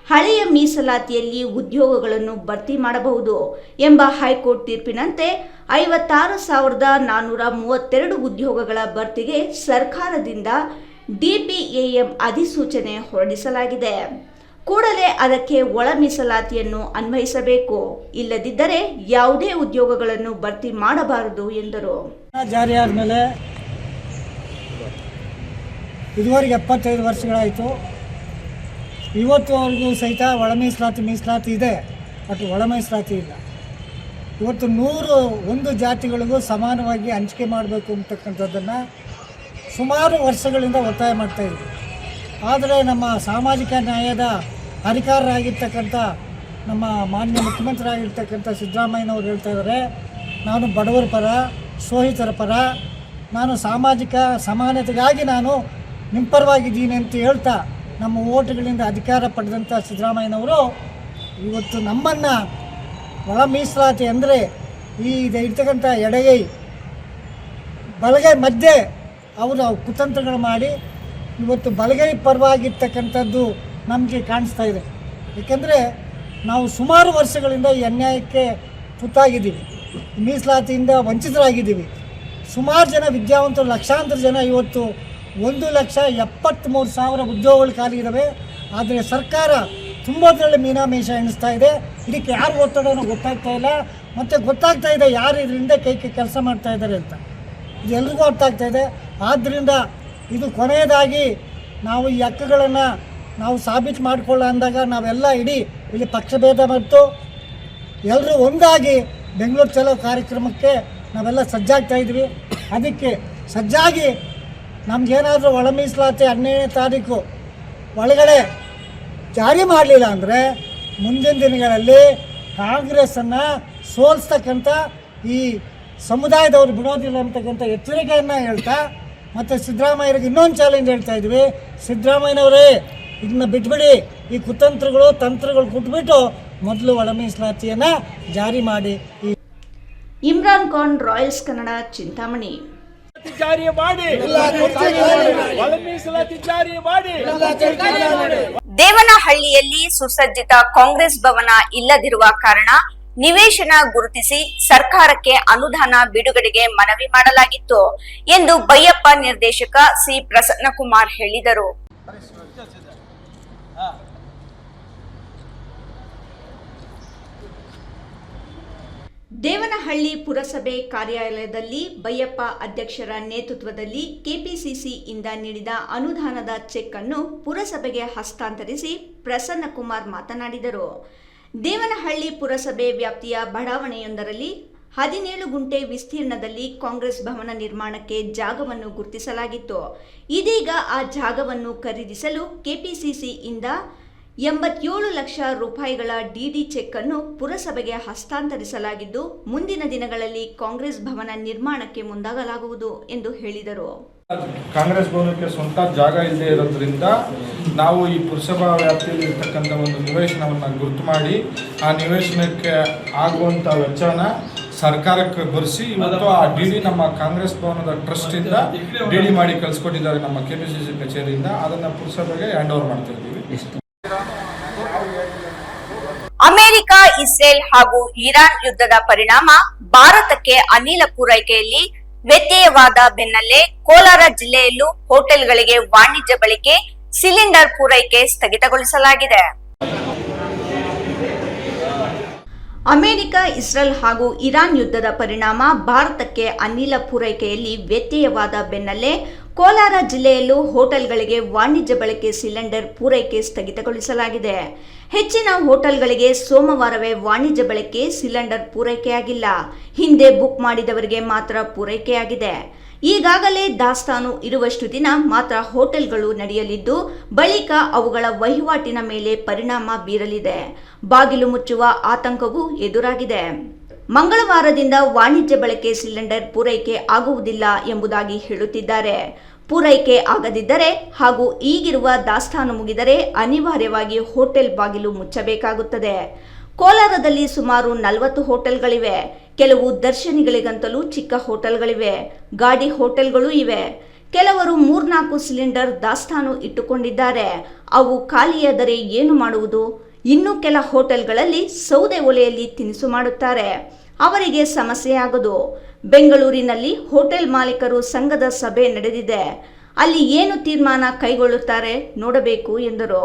[SPEAKER 2] ಹಳೆಯ ಮೀಸಲಾತಿಯಲ್ಲಿ ಉದ್ಯೋಗಗಳನ್ನು ಭರ್ತಿ ಮಾಡಬಹುದು ಎಂಬ ಹೈಕೋರ್ಟ್ ತೀರ್ಪಿನಂತೆ 56,432 ಉದ್ಯೋಗಗಳ ಭರ್ತಿಗೆ ಸರ್ಕಾರದಿಂದ ಡಿಪಿಎಎಂ ಅಧಿಸೂಚನೆ ಹೊರಡಿಸಲಾಗಿದೆ. ಕೂಡಲೇ ಅದಕ್ಕೆ ಒಳ ಮೀಸಲಾತಿಯನ್ನು ಅನ್ವಯಿಸಬೇಕು, ಇಲ್ಲದಿದ್ದರೆ ಯಾವುದೇ ಉದ್ಯೋಗಗಳನ್ನು ಭರ್ತಿ ಮಾಡಬಾರದು ಎಂದರು.
[SPEAKER 11] ಜಾರಿಯಾದ ಮೇಲೆ ಇದುವರೆಗೆ 75 ವರ್ಷಗಳಾಯಿತು. ಇವತ್ತುವರೆಗೂ ಸಹಿತ ಒಳ ಮೀಸಲಾತಿ ಇದೆ, ಬಟ್ ಒಳ ಮೀಸಲಾತಿ ಇಲ್ಲ. ಇವತ್ತು 101 ಜಾತಿಗಳಿಗೂ ಸಮಾನವಾಗಿ ಹಂಚಿಕೆ ಮಾಡಬೇಕು ಅಂತಕ್ಕಂಥದ್ದನ್ನು ಸುಮಾರು ವರ್ಷಗಳಿಂದ ಒತ್ತಾಯ ಮಾಡ್ತಾಯಿದ್ವಿ. ಆದರೆ ನಮ್ಮ ಸಾಮಾಜಿಕ ನ್ಯಾಯದ ಅಧಿಕಾರರಾಗಿರ್ತಕ್ಕಂಥ ನಮ್ಮ ಮಾನ್ಯ ಮುಖ್ಯಮಂತ್ರಿಯಾಗಿರ್ತಕ್ಕಂಥ ಸಿದ್ದರಾಮಯ್ಯನವರು ಹೇಳ್ತಾ ಇದ್ದಾರೆ, ನಾನು ಬಡವರ ಪರ, ಶೋಷಿತರ ಪರ, ನಾನು ಸಾಮಾಜಿಕ ಸಮಾನತೆಗಾಗಿ ನಾನು ನಿಮ್ಮ ಪರವಾಗಿದ್ದೀನಿ ಅಂತ ಹೇಳ್ತಾ ನಮ್ಮ ಓಟುಗಳಿಂದ ಅಧಿಕಾರ ಪಡೆದಂಥ ಸಿದ್ದರಾಮಯ್ಯನವರು ಇವತ್ತು ನಮ್ಮನ್ನು ಒಳ ಮೀಸಲಾತಿ ಅಂದರೆ ಇರ್ತಕ್ಕಂಥ ಎಡಗೈ ಬಲಗೈ ಮಧ್ಯೆ ಅವರು ಕುತಂತ್ರಗಳು ಮಾಡಿ ಇವತ್ತು ಬಲಗೈ ಪರವಾಗಿರ್ತಕ್ಕಂಥದ್ದು ನಮಗೆ ಕಾಣಿಸ್ತಾ ಇದೆ. ಏಕೆಂದರೆ ನಾವು ಸುಮಾರು ವರ್ಷಗಳಿಂದ ಈ ಅನ್ಯಾಯಕ್ಕೆ ತುತ್ತಾಗಿದ್ದೀವಿ, ಮೀಸಲಾತಿಯಿಂದ ವಂಚಿತರಾಗಿದ್ದೀವಿ. ಸುಮಾರು ಜನ ವಿದ್ಯಾವಂತರು, ಲಕ್ಷಾಂತರ ಜನ ಇವತ್ತು 1,73,000 ಉದ್ಯೋಗಗಳು ಖಾಲಿ ಇದ್ದಾವೆ. ಆದರೆ ಸರ್ಕಾರ ತುಂಬದರಲ್ಲಿ ಮೀನಾಮೇಷ ಎಣಿಸ್ತಾ ಇದೆ. ಇದಕ್ಕೆ ಯಾರು ಒತ್ತಡನೋ ಗೊತ್ತಾಗ್ತಾ ಇಲ್ಲ, ಮತ್ತು ಗೊತ್ತಾಗ್ತಾ ಇದೆ ಯಾರು ಇದರಿಂದ ಕೈ ಕೆಲಸ ಮಾಡ್ತಾ ಇದ್ದಾರೆ ಅಂತ. ಇದು ಎಲ್ರಿಗೂ ಅರ್ಥ ಆಗ್ತಾ ಇದೆ. ಆದ್ದರಿಂದ ಇದು ಕೊನೆಯದಾಗಿ ನಾವು ಈ ಹಕ್ಕುಗಳನ್ನು ನಾವು ಸಾಬೀತು ಮಾಡಿಕೊಳ್ಳ ಅಂದಾಗ ನಾವೆಲ್ಲ ಇಲ್ಲಿ ಪಕ್ಷಭೇದ ಮತ್ತು ಎಲ್ಲರೂ ಒಂದಾಗಿ ಬೆಂಗಳೂರು ಚಲೋ ಕಾರ್ಯಕ್ರಮಕ್ಕೆ ನಾವೆಲ್ಲ ಸಜ್ಜಾಗ್ತಾ ಇದ್ವಿ. ಅದಕ್ಕೆ ಸಜ್ಜಾಗಿ ನಮಗೇನಾದರೂ ಒಳ ಮೀಸಲಾತಿ 12ನೇ ತಾರೀಕು ಒಳಗಡೆ ಜಾರಿ ಮಾಡಲಿಲ್ಲ ಅಂದರೆ ಮುಂದಿನ ದಿನಗಳಲ್ಲಿ ಕಾಂಗ್ರೆಸ್ಸನ್ನು ಸೋಲಿಸ್ತಕ್ಕಂಥ ಈ ಸಮುದಾಯದವರು ಬಿಡೋದಿಲ್ಲ ಅಂತಕ್ಕಂಥ ಎಚ್ಚರಿಕೆಯನ್ನು ಹೇಳ್ತಾ, ಮತ್ತು ಸಿದ್ದರಾಮಯ್ಯರಿಗೆ ಇನ್ನೊಂದು ಚಾಲೆಂಜ್ ಹೇಳ್ತಾ ಇದ್ವಿ. ಸಿದ್ದರಾಮಯ್ಯನವರೇ, ಇದನ್ನ ಬಿಟ್ಬಿಡಿ, ಈ ಕುತಂತ್ರಗಳು ತಂತ್ರಗಳು ಕೊಟ್ಬಿಟ್ಟು ಮೊದಲು ಒಳ ಮೀಸಲಾತಿಯನ್ನು ಜಾರಿ ಮಾಡಿ.
[SPEAKER 2] ಇಮ್ರಾನ್ ಖಾನ್, ರಾಯಲ್ಸ್ ಕನ್ನಡ, ಚಿಂತಾಮಣಿ.
[SPEAKER 3] ಜಾರಿ ಮಾಡಿ, ಒಳ ಮೀಸಲಾತಿ ಜಾರಿ ಮಾಡಿ.
[SPEAKER 1] ದೇವನಹಳ್ಳಿಯಲ್ಲಿ ಸುಸಜ್ಜಿತ ಕಾಂಗ್ರೆಸ್ ಭವನ ಇಲ್ಲದಿರುವ ಕಾರಣ ನಿವೇಶನ ಗುರುತಿಸಿ ಸರ್ಕಾರಕ್ಕೆ ಅನುದಾನ ಬಿಡುಗಡೆಗೆ ಮನವಿ ಮಾಡಲಾಗಿತ್ತು ಎಂದು ಬೈಯಪ್ಪ ನಿರ್ದೇಶಕ ಸಿ ಪ್ರಸನ್ನಕುಮಾರ್ ಹೇಳಿದರು.
[SPEAKER 2] ದೇವನಹಳ್ಳಿ ಪುರಸಭೆ ಕಾರ್ಯಾಲಯದಲ್ಲಿ ಬೈಯಪ್ಪ ಅಧ್ಯಕ್ಷರ ನೇತೃತ್ವದಲ್ಲಿ ಕೆಪಿಸಿಸಿ ಇಂದ ನೀಡಿದ ಅನುದಾನದ ಚೆಕ್ ಅನ್ನು ಪುರಸಭೆಗೆ ಹಸ್ತಾಂತರಿಸಿ ಪ್ರಸನ್ನಕುಮಾರ್ ಮಾತನಾಡಿದರು. ದೇವನಹಳ್ಳಿ ಪುರಸಭೆ ವ್ಯಾಪ್ತಿಯ ಬಡಾವಣೆಯೊಂದರಲ್ಲಿ 17 ಗುಂಟೆ ವಿಸ್ತೀರ್ಣದಲ್ಲಿ ಕಾಂಗ್ರೆಸ್ ಭವನ ನಿರ್ಮಾಣಕ್ಕೆ ಜಾಗವನ್ನು ಗುರುತಿಸಲಾಗಿತ್ತು. ಇದೀಗ ಆ ಜಾಗವನ್ನು ಖರೀದಿಸಲು ಕೆಪಿಸಿಸಿ ಇಂದ 87 ಲಕ್ಷ ರೂಪಾಯಿಗಳ ಡಿಡಿ ಚೆಕ್ ಅನ್ನು ಪುರಸಭೆಗೆ ಹಸ್ತಾಂತರಿಸಲಾಗಿದ್ದು, ಮುಂದಿನ ದಿನಗಳಲ್ಲಿ ಕಾಂಗ್ರೆಸ್ ಭವನ ನಿರ್ಮಾಣಕ್ಕೆ ಮುಂದಾಗಲಾಗುವುದು ಎಂದು ಹೇಳಿದರು.
[SPEAKER 12] ಕಾಂಗ್ರೆಸ್ ಭವನಕ್ಕೆ ಸ್ವಂತ ಜಾಗ ಇಲ್ಲದೆ ಇರೋದ್ರಿಂದ ನಾವು ಈ ಪುರಸಭಾ ವ್ಯಾಪ್ತಿಯಲ್ಲಿ ಇರ್ತಕ್ಕಂಥ ಒಂದು ನಿವೇಶನವನ್ನು ಗುರುತು ಮಾಡಿ ಆ ನಿವೇಶನಕ್ಕೆ ಆಗುವಂಥ ವೆಚ್ಚನ ಸರ್ಕಾರಕ್ಕೆ ಭರಿಸಿ ಇವತ್ತು ಆ ಡಿಡಿ ನಮ್ಮ ಕಾಂಗ್ರೆಸ್ ಭವನದ ಟ್ರಸ್ಟಿಂದ ಡಿಡಿ ಮಾಡಿ ಕಳಿಸ್ಕೊಟ್ಟಿದ್ದಾರೆ ನಮ್ಮ ಕೆಪಿಸಿಸಿ ಕಚೇರಿಯಿಂದ. ಅದನ್ನು ಪುರಸಭೆಗೆ ಹ್ಯಾಂಡ್ ಓವರ್ ಮಾಡ್ತಾ ಇದ್ದೀವಿ.
[SPEAKER 1] ಅಮೆರಿಕ, ಇಸ್ರೇಲ್ ಹಾಗೂ ಇರಾನ್ ಯುದ್ಧದ ಪರಿಣಾಮ ಭಾರತಕ್ಕೆ ಅನಿಲ ಪೂರೈಕೆಯಲ್ಲಿ ವ್ಯತ್ಯಯವಾದ ಬೆನ್ನಲ್ಲೇ ಕೋಲಾರ ಜಿಲ್ಲೆಯಲ್ಲೂ ಹೋಟೆಲ್ಗಳಿಗೆ ವಾಣಿಜ್ಯ ಬಳಕೆ ಸಿಲಿಂಡರ್ ಪೂರೈಕೆ ಸ್ಥಗಿತಗೊಳಿಸಲಾಗಿದೆ.
[SPEAKER 2] ಅಮೆರಿಕ, ಇಸ್ರೇಲ್ ಹಾಗೂ ಇರಾನ್ ಯುದ್ಧದ ಪರಿಣಾಮ ಭಾರತಕ್ಕೆ ಅನಿಲ ಪೂರೈಕೆಯಲ್ಲಿ ವ್ಯತ್ಯಯವಾದ ಬೆನ್ನಲ್ಲೇ ಕೋಲಾರ ಜಿಲ್ಲೆಯಲ್ಲೂ ಹೋಟೆಲ್ಗಳಿಗೆ ವಾಣಿಜ್ಯ ಬಳಕೆ ಸಿಲಿಂಡರ್ ಪೂರೈಕೆ ಸ್ಥಗಿತಗೊಳಿಸಲಾಗಿದೆ. ಹೆಚ್ಚಿನ ಹೋಟೆಲ್ಗಳಿಗೆ ಸೋಮವಾರವೇ ವಾಣಿಜ್ಯ ಬಳಕೆ ಸಿಲಿಂಡರ್ ಪೂರೈಕೆಯಾಗಿಲ್ಲ. ಹಿಂದೆ ಬುಕ್ ಮಾಡಿದವರಿಗೆ ಮಾತ್ರ ಪೂರೈಕೆಯಾಗಿದೆ. ಈಗಾಗಲೇ ದಾಸ್ತಾನು ಇರುವಷ್ಟು ದಿನ ಮಾತ್ರ ಹೋಟೆಲ್ಗಳು ನಡೆಯಲಿದ್ದು, ಬಳಿಕ ಅವುಗಳ ವಹಿವಾಟಿನ ಮೇಲೆ ಪರಿಣಾಮ ಬೀರಲಿದೆ. ಬಾಗಿಲು ಮುಚ್ಚುವ ಆತಂಕವೂ ಎದುರಾಗಿದೆ. ಮಂಗಳವಾರದಿಂದ ವಾಣಿಜ್ಯ ಬಳಕೆ ಸಿಲಿಂಡರ್ ಪೂರೈಕೆ ಆಗುವುದಿಲ್ಲ ಎಂಬುದಾಗಿ ಹೇಳುತ್ತಿದ್ದಾರೆ. ಪೂರೈಕೆ ಆಗದಿದ್ದರೆ ಹಾಗೂ ಈಗಿರುವ ದಾಸ್ತಾನು ಮುಗಿದರೆ ಅನಿವಾರ್ಯವಾಗಿ ಹೋಟೆಲ್ ಬಾಗಿಲು ಮುಚ್ಚಬೇಕಾಗುತ್ತದೆ. ಕೋಲಾರದಲ್ಲಿ ಸುಮಾರು 40 ಹೋಟೆಲ್ಗಳಿವೆ. ಕೆಲವು ದರ್ಶನಿಗಳಿಗಂತಲೂ ಚಿಕ್ಕ ಹೋಟೆಲ್ಗಳಿವೆ. ಗಾಡಿ ಹೋಟೆಲ್ಗಳೂ ಇವೆ. ಕೆಲವರು 3-4 ಸಿಲಿಂಡರ್ ದಾಸ್ತಾನು ಇಟ್ಟುಕೊಂಡಿದ್ದಾರೆ. ಅವು ಖಾಲಿಯಾದರೆ ಏನು ಮಾಡುವುದು? ಇನ್ನು ಕೆಲ ಹೋಟೆಲ್ಗಳಲ್ಲಿ ಸೌದೆ ಒಲೆಯಲ್ಲಿ ತಿನಿಸು ಮಾಡುತ್ತಾರೆ. ಅವರಿಗೆ ಸಮಸ್ಯೆಯಾಗದು. ಬೆಂಗಳೂರಿನಲ್ಲಿ ಹೋಟೆಲ್ ಮಾಲೀಕರು ಸಂಘದ ಸಭೆ ನಡೆದಿದೆ. ಅಲ್ಲಿ ಏನು ತೀರ್ಮಾನ ಕೈಗೊಳ್ಳುತ್ತಾರೆ ನೋಡಬೇಕು ಎಂದರು.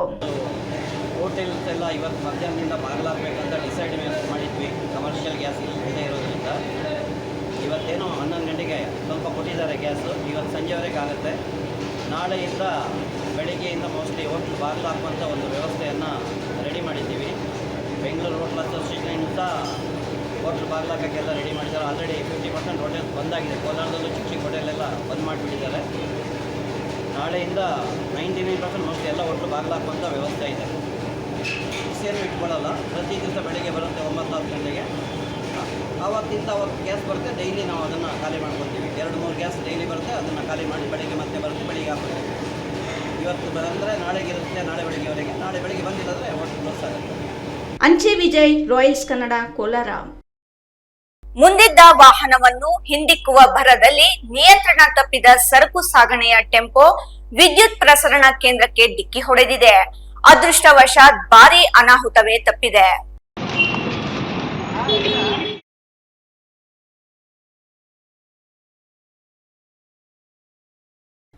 [SPEAKER 13] ಹೋಟೆಲ್ಸ್ ಎಲ್ಲ ಇವತ್ತು ಮಧ್ಯಾಹ್ನದಿಂದ ಬಾಗಿಲಾಗಬೇಕಂತ ಡಿಸೈಡ್ ಮಾಡಿದ್ವಿ. ಕಮರ್ಷಿಯಲ್ ಗ್ಯಾಸ್ ಇಲ್ಲದೆ ಇರೋದ್ರಿಂದ ಇವತ್ತೇನೋ 11 ಗಂಟೆಗೆ ಸ್ವಲ್ಪ ಕೊಟ್ಟಿದ್ದಾರೆ ಗ್ಯಾಸು. ಇವತ್ತು ಸಂಜೆವರೆಗೆ ಆಗುತ್ತೆ. ನಾಳೆಯಿಂದ ಬೆಳಗ್ಗೆಯಿಂದ ಮೋಸ್ಟ್ಲಿ ಹೋಟ್ಲ್ ಬಾಗಿಲು ಹಾಕುವಂಥ ಒಂದು ವ್ಯವಸ್ಥೆಯನ್ನು ರೆಡಿ ಮಾಡಿದ್ದೀವಿ. ಬೆಂಗಳೂರು ಹೋಟ್ಲ್ ಅಸೋಸಿಯೇಷನಿಂದ ಹೋಟ್ಲ್ ಬಾಗಿಲು ಹಾಕೋಕ್ಕೆಲ್ಲ ರೆಡಿ ಮಾಡಿದ್ದಾರೆ. ಆಲ್ರೆಡಿ 50% ಹೋಟೆಲ್ಸ್ ಬಂದಾಗಿದೆ. ಕೋಲಾರದಲ್ಲೂ ಚಿಕ್ಕ ಚಿಕ್ಕ ಹೋಟೆಲೆಲ್ಲ ಬಂದ್ ಮಾಡಿಬಿಟ್ಟಿದ್ದಾರೆ. ನಾಳೆಯಿಂದ 99% ಮೋಸ್ಟ್ಲಿ ಎಲ್ಲ ಒಟ್ಟು ಬಾಗಿಲಾಕುವಂಥ ವ್ಯವಸ್ಥೆ ಇದೆ. ಬಿಸಿಯನ್ನು ಇಟ್ಕೊಳ್ಳಲ್ಲ. ಪ್ರತಿ ದಿವಸ ಬೆಳಗ್ಗೆ ಬರುತ್ತೆ 9-10 ಗಂಟೆಗೆ. ಆವತ್ತಿಂದ ಅವತ್ತು ಗ್ಯಾಸ್ ಬರುತ್ತೆ, ಡೈಲಿ ನಾವು ಅದನ್ನು ಖಾಲಿ ಮಾಡ್ಕೊತೀವಿ. 2-3 ಗ್ಯಾಸ್ ಡೈಲಿ ಬರುತ್ತೆ, ಅದನ್ನು ಖಾಲಿ ಮಾಡಿ ಬೆಳಗ್ಗೆ ಮತ್ತೆ ಬರುತ್ತೆ, ಬೆಳಿಗ್ಗೆ ಹಾಕ್ತೀವಿ. ಇವತ್ತು ಬಂದರೆ ನಾಳೆಗಿರುತ್ತೆ, ನಾಳೆ ಬೆಳಗ್ಗೆವರೆಗೆ. ನಾಳೆ ಬೆಳಗ್ಗೆ ಬಂದಿಲ್ಲಂದರೆ ಒಟ್ಟು ಕ್ಲೋಸ್ ಆಗುತ್ತೆ.
[SPEAKER 2] ಅಂಚೆ ವಿಜಯ್, ರಾಯಲ್ಸ್ ಕನ್ನಡ, ಕೋಲಾರ.
[SPEAKER 1] ಮುಂದಿದ್ದ ವಾಹನವನ್ನು ಹಿಂದಿಕ್ಕುವ ಭರದಲ್ಲಿ ನಿಯಂತ್ರಣ ತಪ್ಪಿದ ಸರಕು ಸಾಗಣೆಯ ಟೆಂಪೋ ವಿದ್ಯುತ್ ಪ್ರಸರಣ ಕೇಂದ್ರಕ್ಕೆ ಡಿಕ್ಕಿ ಹೊಡೆದಿದೆ. ಅದೃಷ್ಟವಶಾತ್ ಭಾರೀ ಅನಾಹುತವೇ ತಪ್ಪಿದೆ.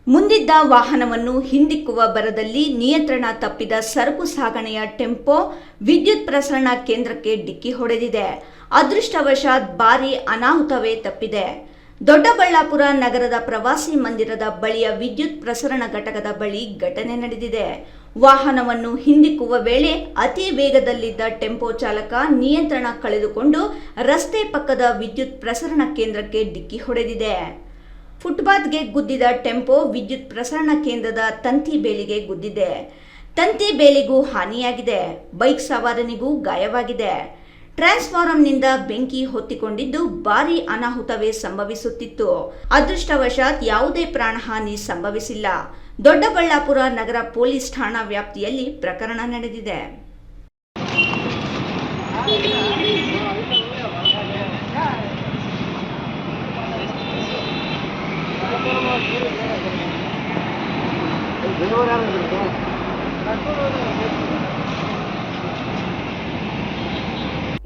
[SPEAKER 2] ಮುಂದಿದ್ದ ವಾಹನವನ್ನು ಹಿಂದಿಕ್ಕುವ ಭರದಲ್ಲಿ ನಿಯಂತ್ರಣ ತಪ್ಪಿದ ಸರಕು ಸಾಗಣೆಯ ಟೆಂಪೋ ವಿದ್ಯುತ್ ಪ್ರಸರಣ ಕೇಂದ್ರಕ್ಕೆ ಡಿಕ್ಕಿ ಹೊಡೆದಿದೆ. ಅದೃಷ್ಟವಶಾತ್ ಭಾರೀ ಅನಾಹುತವೇ ತಪ್ಪಿದೆ. ದೊಡ್ಡಬಳ್ಳಾಪುರ ನಗರದ ಪ್ರವಾಸಿ ಮಂದಿರದ ಬಳಿಯ ವಿದ್ಯುತ್ ಪ್ರಸರಣ ಘಟಕದ ಬಳಿ ಘಟನೆ ನಡೆದಿದೆ. ವಾಹನವನ್ನು ಹಿಂದಿಕ್ಕುವ ವೇಳೆ ಅತಿ ವೇಗದಲ್ಲಿದ್ದ ಟೆಂಪೋ ಚಾಲಕ ನಿಯಂತ್ರಣ ಕಳೆದುಕೊಂಡು ರಸ್ತೆ ಪಕ್ಕದ ವಿದ್ಯುತ್ ಪ್ರಸರಣ ಕೇಂದ್ರಕ್ಕೆ ಡಿಕ್ಕಿ ಹೊಡೆದಿದೆ. ಫುಟ್ಪಾತ್ಗೆ ಗುದ್ದಿದ ಟೆಂಪೋ ವಿದ್ಯುತ್ ಪ್ರಸರಣ ಕೇಂದ್ರದ ತಂತಿ ಬೇಲಿಗೆ ಗುದ್ದಿದೆ. ತಂತಿ ಬೇಲಿಗೂ ಹಾನಿಯಾಗಿದೆ. ಬೈಕ್ ಸವಾರನಿಗೂ ಗಾಯವಾಗಿದೆ. ಟ್ರಾನ್ಸ್ಫಾರ್ಮರ್ನಿಂದ ಬೆಂಕಿ ಹೊತ್ತಿಕೊಂಡಿದ್ದು ಭಾರೀ ಅನಾಹುತವೇ ಸಂಭವಿಸುತ್ತಿತ್ತು. ಅದೃಷ್ಟವಶಾತ್ ಯಾವುದೇ ಪ್ರಾಣಹಾನಿ ಸಂಭವಿಸಿಲ್ಲ. ದೊಡ್ಡಬಳ್ಳಾಪುರ ನಗರ ಪೊಲೀಸ್ ಠಾಣಾ ವ್ಯಾಪ್ತಿಯಲ್ಲಿ ಪ್ರಕರಣ ನಡೆದಿದೆ.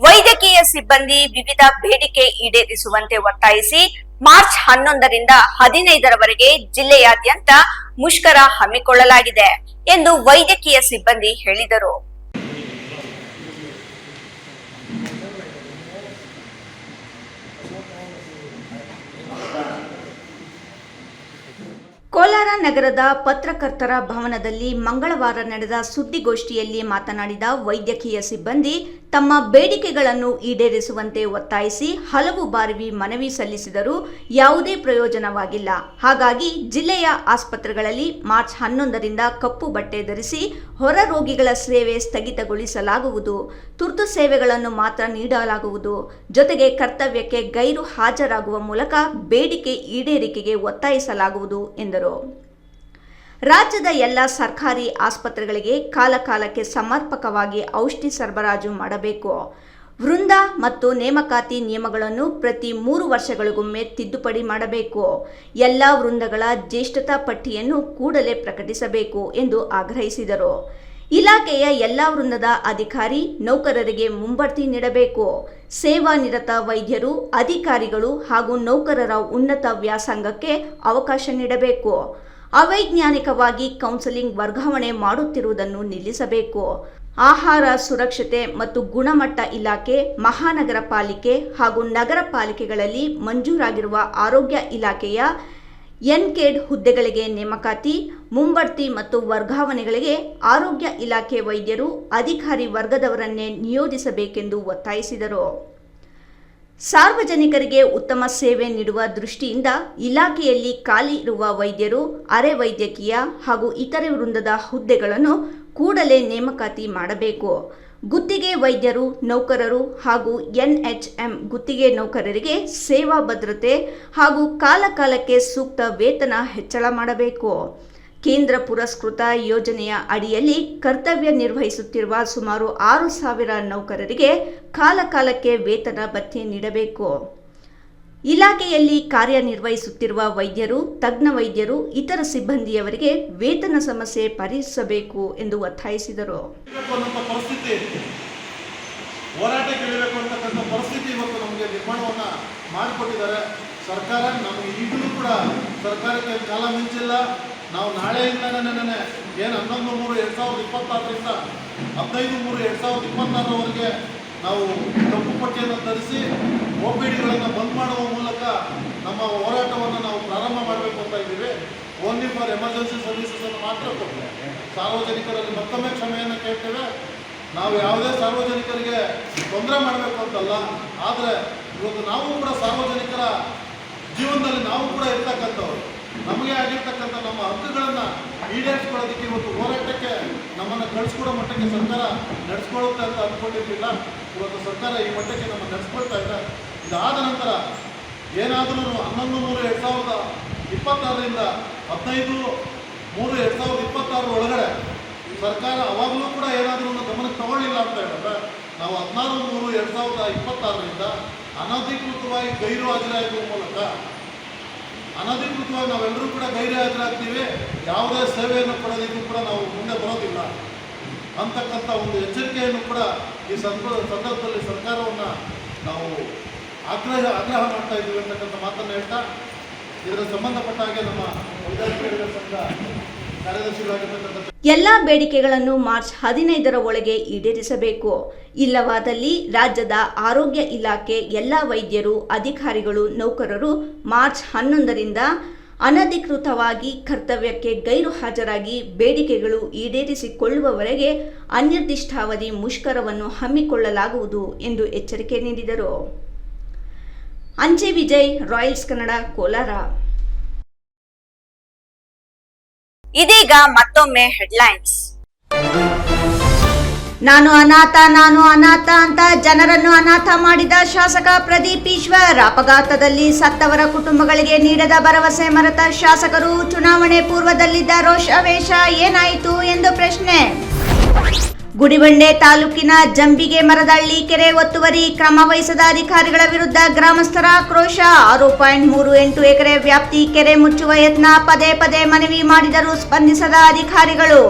[SPEAKER 1] ವೈದ್ಯಕೀಯ ಸಿಬ್ಬಂದಿ ವಿವಿಧ ಬೇಡಿಕೆ ಈಡೇರಿಸುವಂತೆ ಒತ್ತಾಯಿಸಿ ಮಾರ್ಚ್ 11ರಿಂದ 15ರವರೆಗೆ ಜಿಲ್ಲೆಯಾದ್ಯಂತ ಮುಷ್ಕರ ಹಮ್ಮಿಕೊಳ್ಳಲಾಗಿದೆ ಎಂದು ವೈದ್ಯಕೀಯ ಸಿಬ್ಬಂದಿ ಹೇಳಿದರು.
[SPEAKER 2] ಕೋಲಾರ ನಗರದ ಪತ್ರಕರ್ತರ ಭವನದಲ್ಲಿ ಮಂಗಳವಾರ ನಡೆದ ಸುದ್ದಿಗೋಷ್ಠಿಯಲ್ಲಿ ಮಾತನಾಡಿದ ವೈದ್ಯಕೀಯ ಸಿಬ್ಬಂದಿ ತಮ್ಮ ಬೇಡಿಕೆಗಳನ್ನು ಈಡೇರಿಸುವಂತೆ ಒತ್ತಾಯಿಸಿ ಹಲವು ಬಾರಿ ಮನವಿ ಸಲ್ಲಿಸಿದರೂ ಯಾವುದೇ ಪ್ರಯೋಜನವಾಗಿಲ್ಲ. ಹಾಗಾಗಿ ಜಿಲ್ಲೆಯ ಆಸ್ಪತ್ರೆಗಳಲ್ಲಿ ಮಾರ್ಚ್ 11ರಿಂದ ಕಪ್ಪು ಬಟ್ಟೆ ಧರಿಸಿ ಹೊರ ರೋಗಿಗಳ ಸೇವೆ ಸ್ಥಗಿತಗೊಳಿಸಲಾಗುವುದು. ತುರ್ತು ಸೇವೆಗಳನ್ನು ಮಾತ್ರ ನೀಡಲಾಗುವುದು. ಜೊತೆಗೆ ಕರ್ತವ್ಯಕ್ಕೆ ಗೈರು ಹಾಜರಾಗುವ ಮೂಲಕ ಬೇಡಿಕೆ ಈಡೇರಿಕೆಗೆ ಒತ್ತಾಯಿಸಲಾಗುವುದು ಎಂದರು. ರಾಜ್ಯದ ಎಲ್ಲ ಸರ್ಕಾರಿ ಆಸ್ಪತ್ರೆಗಳಿಗೆ ಕಾಲಕಾಲಕ್ಕೆ ಸಮರ್ಪಕವಾಗಿ ಔಷಧಿ ಸರಬರಾಜು ಮಾಡಬೇಕು. ವೃಂದ ಮತ್ತು ನೇಮಕಾತಿ ನಿಯಮಗಳನ್ನು ಪ್ರತಿ 3 ವರ್ಷಗಳಿಗೊಮ್ಮೆ ತಿದ್ದುಪಡಿ ಮಾಡಬೇಕು. ಎಲ್ಲ ವೃಂದಗಳ ಜ್ಯೇಷ್ಠತಾ ಪಟ್ಟಿಯನ್ನು ಕೂಡಲೇ ಪ್ರಕಟಿಸಬೇಕು ಎಂದು ಆಗ್ರಹಿಸಿದರು. ಇಲಾಖೆಯ ಎಲ್ಲ ವೃಂದದ ಅಧಿಕಾರಿ ನೌಕರರಿಗೆ ಮುಂಬಡ್ತಿ ನೀಡಬೇಕು. ಸೇವಾ ನಿರತ ವೈದ್ಯರು, ಅಧಿಕಾರಿಗಳು ಹಾಗೂ ನೌಕರರ ಉನ್ನತ ವ್ಯಾಸಂಗಕ್ಕೆ ಅವಕಾಶ ನೀಡಬೇಕು. ಅವೈಜ್ಞಾನಿಕವಾಗಿ ಕೌನ್ಸೆಲಿಂಗ್ ವರ್ಗಾವಣೆ ಮಾಡುತ್ತಿರುವುದನ್ನು ನಿಲ್ಲಿಸಬೇಕು. ಆಹಾರ ಸುರಕ್ಷತೆ ಮತ್ತು ಗುಣಮಟ್ಟ ಇಲಾಖೆ, ಮಹಾನಗರ ಪಾಲಿಕೆ ಹಾಗೂ ನಗರ ಪಾಲಿಕೆಗಳಲ್ಲಿ ಮಂಜೂರಾಗಿರುವ ಆರೋಗ್ಯ ಇಲಾಖೆಯ ಎನ್ಕೇಡ್ ಹುದ್ದೆಗಳಿಗೆ ನೇಮಕಾತಿ, ಮುಂಬಡ್ತಿ ಮತ್ತು ವರ್ಗಾವಣೆಗಳಿಗೆ ಆರೋಗ್ಯ ಇಲಾಖೆ ವೈದ್ಯರು, ಅಧಿಕಾರಿ ವರ್ಗದವರನ್ನೇ ನಿಯೋಜಿಸಬೇಕೆಂದು ಒತ್ತಾಯಿಸಿದರು. ಸಾರ್ವಜನಿಕರಿಗೆ ಉತ್ತಮ ಸೇವೆ ನೀಡುವ ದೃಷ್ಟಿಯಿಂದ ಇಲಾಖೆಯಲ್ಲಿ ಖಾಲಿ ಇರುವ ವೈದ್ಯರು, ಅರೆ ವೈದ್ಯಕೀಯ ಹಾಗೂ ಇತರೆ ವೃಂದದ ಹುದ್ದೆಗಳನ್ನು ಕೂಡಲೇ ನೇಮಕಾತಿ ಮಾಡಬೇಕು. ಗುತ್ತಿಗೆ ವೈದ್ಯರು, ನೌಕರರು ಹಾಗೂ NHM ಗುತ್ತಿಗೆ ನೌಕರರಿಗೆ ಸೇವಾ ಭದ್ರತೆ ಹಾಗೂ ಕಾಲಕಾಲಕ್ಕೆ ಸೂಕ್ತ ವೇತನ ಹೆಚ್ಚಳ ಮಾಡಬೇಕು. ಕೇಂದ್ರ ಪುರಸ್ಕೃತ ಯೋಜನೆಯ ಅಡಿಯಲ್ಲಿ ಕರ್ತವ್ಯ ನಿರ್ವಹಿಸುತ್ತಿರುವ ಸುಮಾರು 6,000 ನೌಕರರಿಗೆ ಕಾಲಕಾಲಕ್ಕೆ ವೇತನ ಭತ್ಯೆ ನೀಡಬೇಕು. ಇಲಾಖೆಯಲ್ಲಿ ಕಾರ್ಯನಿರ್ವಹಿಸುತ್ತಿರುವ ವೈದ್ಯರು, ತಜ್ಞ ವೈದ್ಯರು, ಇತರ ಸಿಬ್ಬಂದಿಯವರಿಗೆ ವೇತನ ಸಮಸ್ಯೆ ಪರಿಹರಿಸಬೇಕು ಎಂದು ಒತ್ತಾಯಿಸಿದರು.
[SPEAKER 6] ಹೋರಾಟಕ್ಕೆ ಇಳಿಬೇಕು ಅಂತಕ್ಕಂಥ ಪರಿಸ್ಥಿತಿ ಇವತ್ತು ನಮಗೆ ನಿರ್ಮಾಣವನ್ನು ಮಾಡಿಕೊಟ್ಟಿದ್ದಾರೆ ಸರ್ಕಾರ. ನಮಗೆ ಈಗಲೂ ಕೂಡ ಸರ್ಕಾರಕ್ಕೆ ಕಾಲ ಮಿಂಚಿಲ್ಲ. ನಾವು ನಾಳೆಯಿಂದನೇ ಏನು 11/3/2026ರಿಂದ 15/3/2026ವರೆಗೆ ನಾವು ಕಪ್ಪು ಪಟ್ಟಿಯನ್ನು ಧರಿಸಿ OPDಗಳನ್ನು ಬಂದ್ ಮಾಡುವ ಮೂಲಕ ನಮ್ಮ ಹೋರಾಟವನ್ನು ನಾವು ಪ್ರಾರಂಭ ಮಾಡಬೇಕು ಅಂತ ಇದ್ದೀವಿ. ಓನ್ಲಿ ಫಾರ್ ಎಮರ್ಜೆನ್ಸಿ ಸರ್ವಿಸಸನ್ನು ಮಾತ್ರ ಕೊಟ್ಟು ಸಾರ್ವಜನಿಕರಲ್ಲಿ ಮತ್ತೊಮ್ಮೆ ಕ್ಷಮೆಯನ್ನು ಕೇಳ್ತೇವೆ. ನಾವು ಯಾವುದೇ ಸಾರ್ವಜನಿಕರಿಗೆ ತೊಂದರೆ ಮಾಡಬೇಕು ಅಂತಲ್ಲ, ಆದರೆ ಇವತ್ತು ನಾವು ಕೂಡ ಸಾರ್ವಜನಿಕರ ಜೀವನದಲ್ಲಿ ನಾವು ಕೂಡ ಇರ್ತಕ್ಕಂಥವ್ರು. ನಮಗೆ ಆಗಿರ್ತಕ್ಕಂಥ ನಮ್ಮ ಹಕ್ಕುಗಳನ್ನು ಈಡೇರಿಸ್ಕೊಳ್ಳೋದಕ್ಕೆ ಇವತ್ತು ಹೋರಾಟಕ್ಕೆ ನಮ್ಮನ್ನು ಕಳಿಸ್ಕೊಡೋ ಮಟ್ಟಕ್ಕೆ ಸರ್ಕಾರ ನಡೆಸ್ಕೊಳ್ಳುತ್ತೆ ಅಂತ ಅಂದ್ಕೊಂಡಿರಲಿಲ್ಲ. ಇವತ್ತು ಸರ್ಕಾರ ಈ ಮಟ್ಟಕ್ಕೆ ನಮ್ಮನ್ನು ನಡೆಸ್ಕೊಳ್ತಾ ಇದೆ. ಇದಾದ ನಂತರ ಏನಾದರೂ 11/3/2026ರಿಂದ 15/3/2026 ಒಳಗಡೆ ಸರ್ಕಾರ ಅವಾಗಲೂ ಕೂಡ ಏನಾದರೂ ಗಮನಕ್ಕೆ ತಗೊಳ್ಳಿಲ್ಲ ಅಂತ ಹೇಳಿದ್ರೆ ನಾವು 16/3/2026ರಿಂದ ಅನಧಿಕೃತವಾಗಿ ಗೈರು ಹಾಜರಾಗುವ ಮೂಲಕ ಅನಧಿಕೃತವಾಗಿ ನಾವೆಲ್ಲರೂ ಕೂಡ ಗೈರು ಹಾಜರಾಗ್ತೀವಿ, ಯಾವುದೇ ಸೇವೆಯನ್ನು ಕೊಡೋದಕ್ಕೂ ಕೂಡ ನಾವು ಮುಂದೆ ಬರೋದಿಲ್ಲ ಅಂತಕ್ಕಂಥ ಒಂದು ಎಚ್ಚರಿಕೆಯನ್ನು ಕೂಡ ಈ ಸಂದರ್ಭದಲ್ಲಿ ಸರ್ಕಾರವನ್ನು ನಾವು ಆಗ್ರಹ ಮಾಡ್ತಾ ಇದ್ದೀವಿ ಅಂತಕ್ಕಂಥ ಮಾತನ್ನು ಹೇಳ್ತಾ, ಇದರ ಸಂಬಂಧಪಟ್ಟ ಹಾಗೆ ನಮ್ಮ ವಿದ್ಯಾರ್ಥಿಗಳ ಸಂಘ ಕಾರ್ಯದರ್ಶಿಗಳಾಗಿರ್ತಕ್ಕಂಥ
[SPEAKER 2] ಎಲ್ಲ ಬೇಡಿಕೆಗಳನ್ನು ಮಾರ್ಚ್ 15ರ ಒಳಗೆ ಈಡೇರಿಸಬೇಕು. ಇಲ್ಲವಾದಲ್ಲಿ ರಾಜ್ಯದ ಆರೋಗ್ಯ ಇಲಾಖೆ ಎಲ್ಲ ವೈದ್ಯರು, ಅಧಿಕಾರಿಗಳು, ನೌಕರರು ಮಾರ್ಚ್ 11ರಿಂದ ಅನಧಿಕೃತವಾಗಿ ಕರ್ತವ್ಯಕ್ಕೆ ಗೈರು ಹಾಜರಾಗಿ ಬೇಡಿಕೆಗಳು ಈಡೇರಿಸಿಕೊಳ್ಳುವವರೆಗೆ ಅನಿರ್ದಿಷ್ಟಾವಧಿ ಮುಷ್ಕರವನ್ನು ಹಮ್ಮಿಕೊಳ್ಳಲಾಗುವುದು ಎಂದು ಎಚ್ಚರಿಕೆ ನೀಡಿದರು. ಅಂಚೆ ವಿಜಯ್, ರಾಯಲ್ಸ್ ಕನ್ನಡ, ಕೋಲಾರ.
[SPEAKER 1] ಇದೀಗ ಮತ್ತೊಮ್ಮೆ ಹೆಡ್ಲೈನ್ಸ್.
[SPEAKER 2] ನಾನು ಅನಾಥ ಅಂತ ಜನರನ್ನು ಅನಾಥ ಮಾಡಿದ ಶಾಸಕ ಪ್ರದೀಪ್ ಈಶ್ವರ್. ಅಪಘಾತದಲ್ಲಿ ಸತ್ತವರ ಕುಟುಂಬಗಳಿಗೆ ನೀಡದ ಭರವಸೆ ಮರೆತ ಶಾಸಕರು. ಚುನಾವಣೆ ಪೂರ್ವದಲ್ಲಿದ್ದ ರೋಷಾವೇಶ ಏನಾಯಿತು ಎಂದು ಪ್ರಶ್ನೆ. ಗುಡಿಬಂಡೆ ತಾಲೂಕಿನ ಜಂಬಿಗೆ ಮರದಹಳ್ಳಿ ಕೆರೆ ಒತ್ತುವರಿ ಕ್ರಮ ವಹಿಸದ ಅಧಿಕಾರಿಗಳ ವಿರುದ್ಧ ಗ್ರಾಮಸ್ಥರ ಆಕ್ರೋಶ. 6.38 ಎಕರೆ ವ್ಯಾಪ್ತಿ ಕೆರೆ ಮುಚ್ಚುವ ಯತ್ನ. ಪದೇ ಪದೇ ಮನವಿ ಮಾಡಿದರೂ ಸ್ಪಂದಿಸದ ಅಧಿಕಾರಿಗಳು.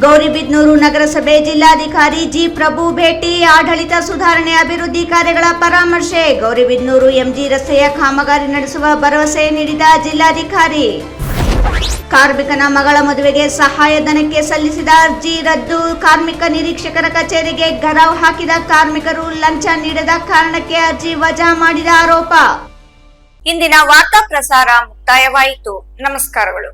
[SPEAKER 2] ಗೌರಿಬಿದನೂರು ನಗರಸಭೆ ಜಿಲ್ಲಾಧಿಕಾರಿ ಜಿ ಪ್ರಭು ಭೇಟಿ. ಆಡಳಿತ ಸುಧಾರಣೆ, ಅಭಿವೃದ್ಧಿ ಕಾರ್ಯಗಳ ಪರಾಮರ್ಶೆ. ಗೌರಿಬಿದನೂರು ಎಂಜಿ ರಸ್ತೆಯ ಕಾಮಗಾರಿ ನಡೆಸುವ ಭರವಸೆ ನೀಡಿದ ಜಿಲ್ಲಾಧಿಕಾರಿ. ಕಾರ್ಮಿಕನ ಮಗಳ ಮದುವೆಗೆ ಸಹಾಯಧನಕ್ಕೆ ಸಲ್ಲಿಸಿದ ಅರ್ಜಿ ರದ್ದು. ಕಾರ್ಮಿಕ ನಿರೀಕ್ಷಕರ ಕಚೇರಿಗೆ ಗರಾವ್ ಹಾಕಿದ ಕಾರ್ಮಿಕರು ಲಂಚ ನೀಡದ ಕಾರಣಕ್ಕೆ ಅರ್ಜಿ ವಜಾ ಮಾಡಿದ ಆರೋಪ.
[SPEAKER 1] ಇಂದಿನ ವಾರ್ತಾ ಪ್ರಸಾರ ಮುಕ್ತಾಯವಾಯಿತು. ನಮಸ್ಕಾರಗಳು.